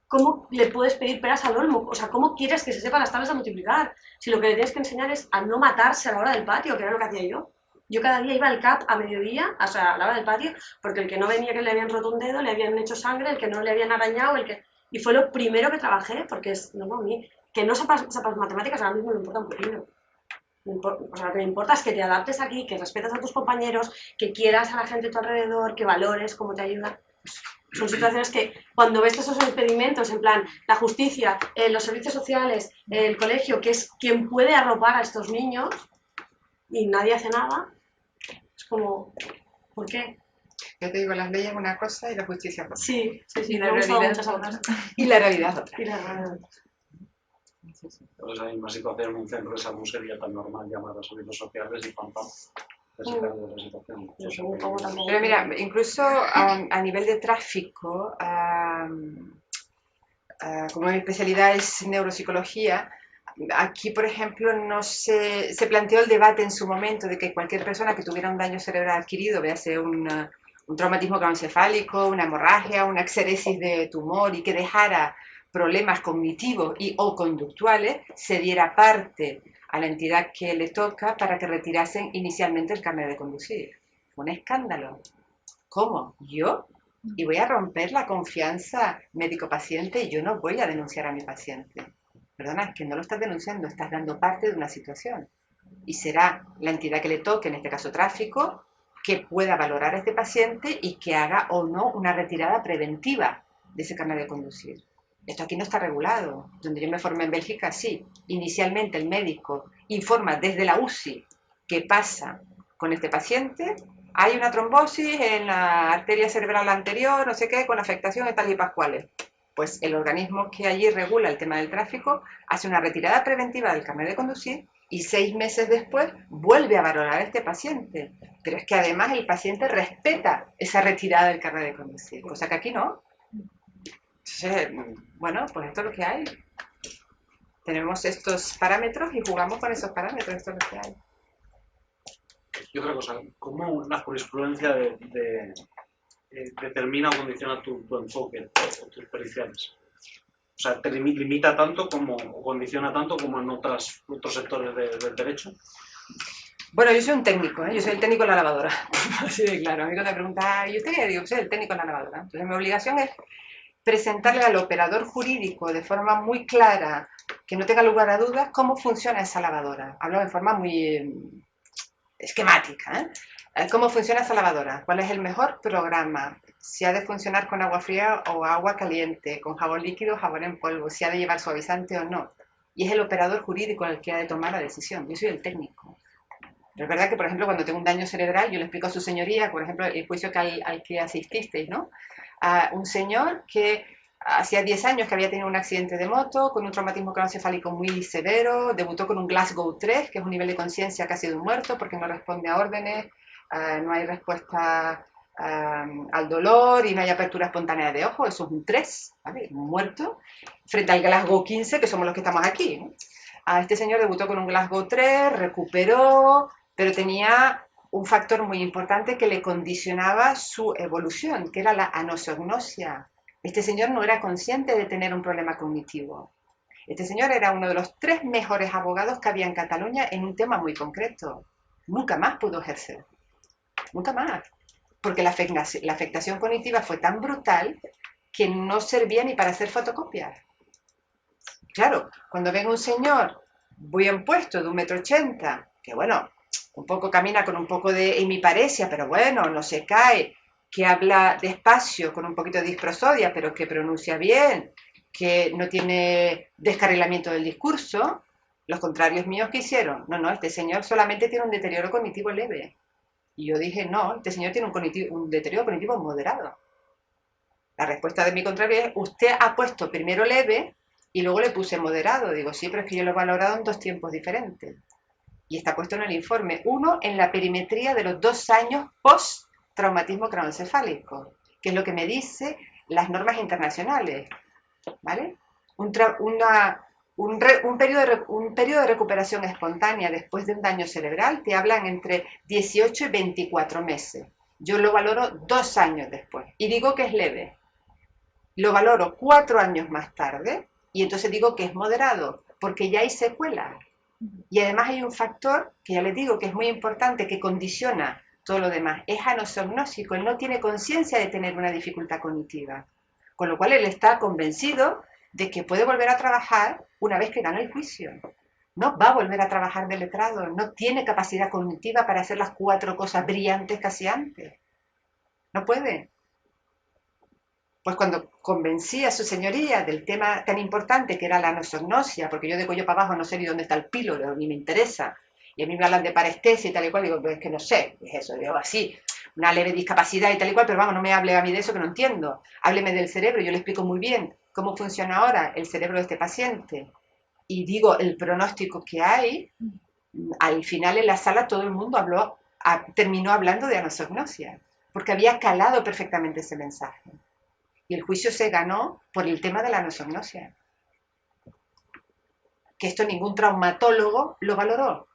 ¿cómo le puedes pedir peras al olmo? O sea, ¿cómo quieres que se sepa las tablas de multiplicar? Si lo que le tienes que enseñar es a no matarse a la hora del patio, que era lo que hacía yo. Yo cada día iba al CAP a mediodía, o sea, a la hora del patio, porque el que no venía que le habían roto un dedo, le habían hecho sangre, el que no le habían arañado, el que... Y fue lo primero que trabajé, porque es, no, a mí, que no sepas matemáticas ahora mismo me importa un pepino. O sea, lo que me importa es que te adaptes aquí, que respetes a tus compañeros, que quieras a la gente a tu alrededor, que valores cómo te ayuda. Son situaciones que cuando ves esos experimentos, en plan, la justicia, los servicios sociales, el colegio, que es quien puede arropar a estos niños, y nadie hace nada, es como, ¿por qué? Yo te digo, las leyes es una cosa y la justicia es otra. Sí, sí, sí, Y me la ha gustado realidad mucho esa frase. Y la realidad es otra. Y la realidad. Pues hay una situación en un centro de salud sería tan normal llamar a servicios sociales y pam, pam, que se cargue de la situación. No sé cómo tampoco. Pero mira, incluso a nivel de tráfico, como mi especialidad es neuropsicología, aquí, por ejemplo, no se planteó el debate en su momento de que cualquier persona que tuviera un daño cerebral adquirido, véase un traumatismo craneoencefálico, una hemorragia, una exéresis de tumor y que dejara problemas cognitivos y o conductuales, se diera parte a la entidad que le toca para que retirasen inicialmente el carnet de conducir. Fue un escándalo. ¿Cómo? ¿Yo? Y voy a romper la confianza médico-paciente y yo no voy a denunciar a mi paciente. Perdona, es que no lo estás denunciando, estás dando parte de una situación. Y será la entidad que le toque, en este caso tráfico, que pueda valorar a este paciente y que haga o no una retirada preventiva de ese carnet de conducir. Esto aquí no está regulado. Donde yo me formé en Bélgica, sí. Inicialmente el médico informa desde la UCI qué pasa con este paciente. Hay una trombosis en la arteria cerebral anterior, no sé qué, con afectación de tal y pascuales. Pues el organismo que allí regula el tema del tráfico hace una retirada preventiva del carnet de conducir y 6 meses después vuelve a valorar a este paciente. Pero es que además el paciente respeta esa retirada del carnet de conducir, cosa que aquí no. Entonces, bueno, pues esto es lo que hay. Tenemos estos parámetros y jugamos con esos parámetros, esto es lo que hay. Y otra cosa, ¿cómo la jurisprudencia determina o condiciona tu enfoque o tus periciales? O sea, ¿te limita tanto como, o condiciona tanto como en otros sectores del derecho? Bueno, yo soy un técnico, ¿eh? Yo soy el técnico en la lavadora. Así de claro. A mí cuando me preguntan, ¿y usted qué? Digo, soy el técnico en la lavadora. Entonces mi obligación es presentarle al operador jurídico de forma muy clara, que no tenga lugar a dudas, cómo funciona esa lavadora. Hablo de forma muy esquemática, ¿eh? ¿Cómo funciona esa lavadora? ¿Cuál es el mejor programa? Si ha de funcionar con agua fría o agua caliente, con jabón líquido o jabón en polvo, si ha de llevar suavizante o no. Y es el operador jurídico el que ha de tomar la decisión. Yo soy el técnico. Pero es verdad que, por ejemplo, cuando tengo un daño cerebral, yo le explico a su señoría, por ejemplo, el juicio al que asististeis, ¿no? A un señor que hacía 10 años que había tenido un accidente de moto, con un traumatismo craneoencefálico muy severo, debutó con un Glasgow 3, que es un nivel de conciencia casi de un muerto, porque no responde a órdenes, no hay respuesta al dolor y no hay apertura espontánea de ojos, eso es un 3, ¿vale? Un muerto, frente al Glasgow 15, que somos los que estamos aquí, ¿no? Este señor debutó con un Glasgow 3, recuperó, pero tenía un factor muy importante que le condicionaba su evolución, que era la anosognosia. Este señor no era consciente de tener un problema cognitivo. Este señor era uno de los 3 mejores abogados que había en Cataluña en un tema muy concreto. Nunca más pudo ejercer. Nunca más. Porque la afectación cognitiva fue tan brutal que no servía ni para hacer fotocopias. Claro, cuando ven un señor bien puesto de 1,80 m, que bueno, un poco camina con un poco de hemiparesia, pero bueno, no se cae, que habla despacio, con un poquito de disprosodia, pero que pronuncia bien, que no tiene descarrilamiento del discurso. Los contrarios míos, ¿qué hicieron? No, este señor solamente tiene un deterioro cognitivo leve. Y yo dije, no, este señor tiene un deterioro cognitivo moderado. La respuesta de mi contrario es, usted ha puesto primero leve y luego le puse moderado. Digo, sí, pero es que yo lo he valorado en 2 tiempos diferentes. Y está puesto en el informe. Uno, en la perimetría de los 2 años post-traumatismo craneoencefálico, que es lo que me dice las normas internacionales, ¿vale? Un periodo de recuperación espontánea después de un daño cerebral te hablan entre 18 y 24 meses. Yo lo valoro 2 años después y digo que es leve. Lo valoro 4 años más tarde y entonces digo que es moderado, porque ya hay secuelas. Y además hay un factor que ya les digo que es muy importante, que condiciona todo lo demás. Es anosognósico, él no tiene conciencia de tener una dificultad cognitiva. Con lo cual él está convencido de que puede volver a trabajar una vez que gana el juicio. No va a volver a trabajar de letrado, no tiene capacidad cognitiva para hacer las 4 cosas brillantes que hacía antes. No puede. Pues cuando convencí a su señoría del tema tan importante que era la anosognosia, porque yo de cuello para abajo no sé ni dónde está el píloro, ni me interesa, y a mí me hablan de parestesia y tal y cual, digo, pues es que no sé, es eso, digo así, una leve discapacidad y tal y cual, pero vamos, no me hable a mí de eso que no entiendo, hábleme del cerebro, yo le explico muy bien cómo funciona ahora el cerebro de este paciente, y digo el pronóstico que hay. Al final en la sala todo el mundo terminó hablando de anosognosia, porque había calado perfectamente ese mensaje. Y el juicio se ganó por el tema de la anosognosia. Que esto ningún traumatólogo lo valoró.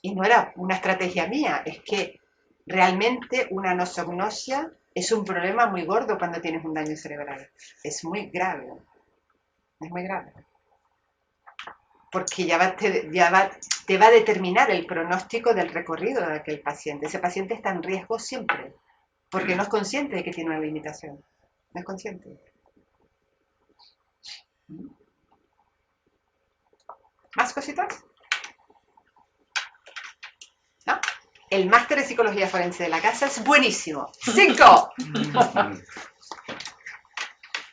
Y no era una estrategia mía, es que realmente una anosognosia es un problema muy gordo cuando tienes un daño cerebral. Es muy grave. Es muy grave. Porque te va a determinar el pronóstico del recorrido de aquel paciente. Ese paciente está en riesgo siempre, porque no es consciente de que tiene una limitación. No es consciente. ¿Más cositas? ¿No? El máster de psicología forense de la casa es buenísimo. 5.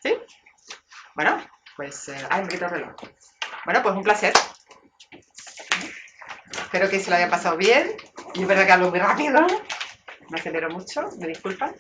¿Sí? Bueno, pues... me quito el reloj. Bueno, pues un placer. Espero que se lo haya pasado bien. Y es verdad que hablo muy rápido. Me acelero mucho, me disculpan.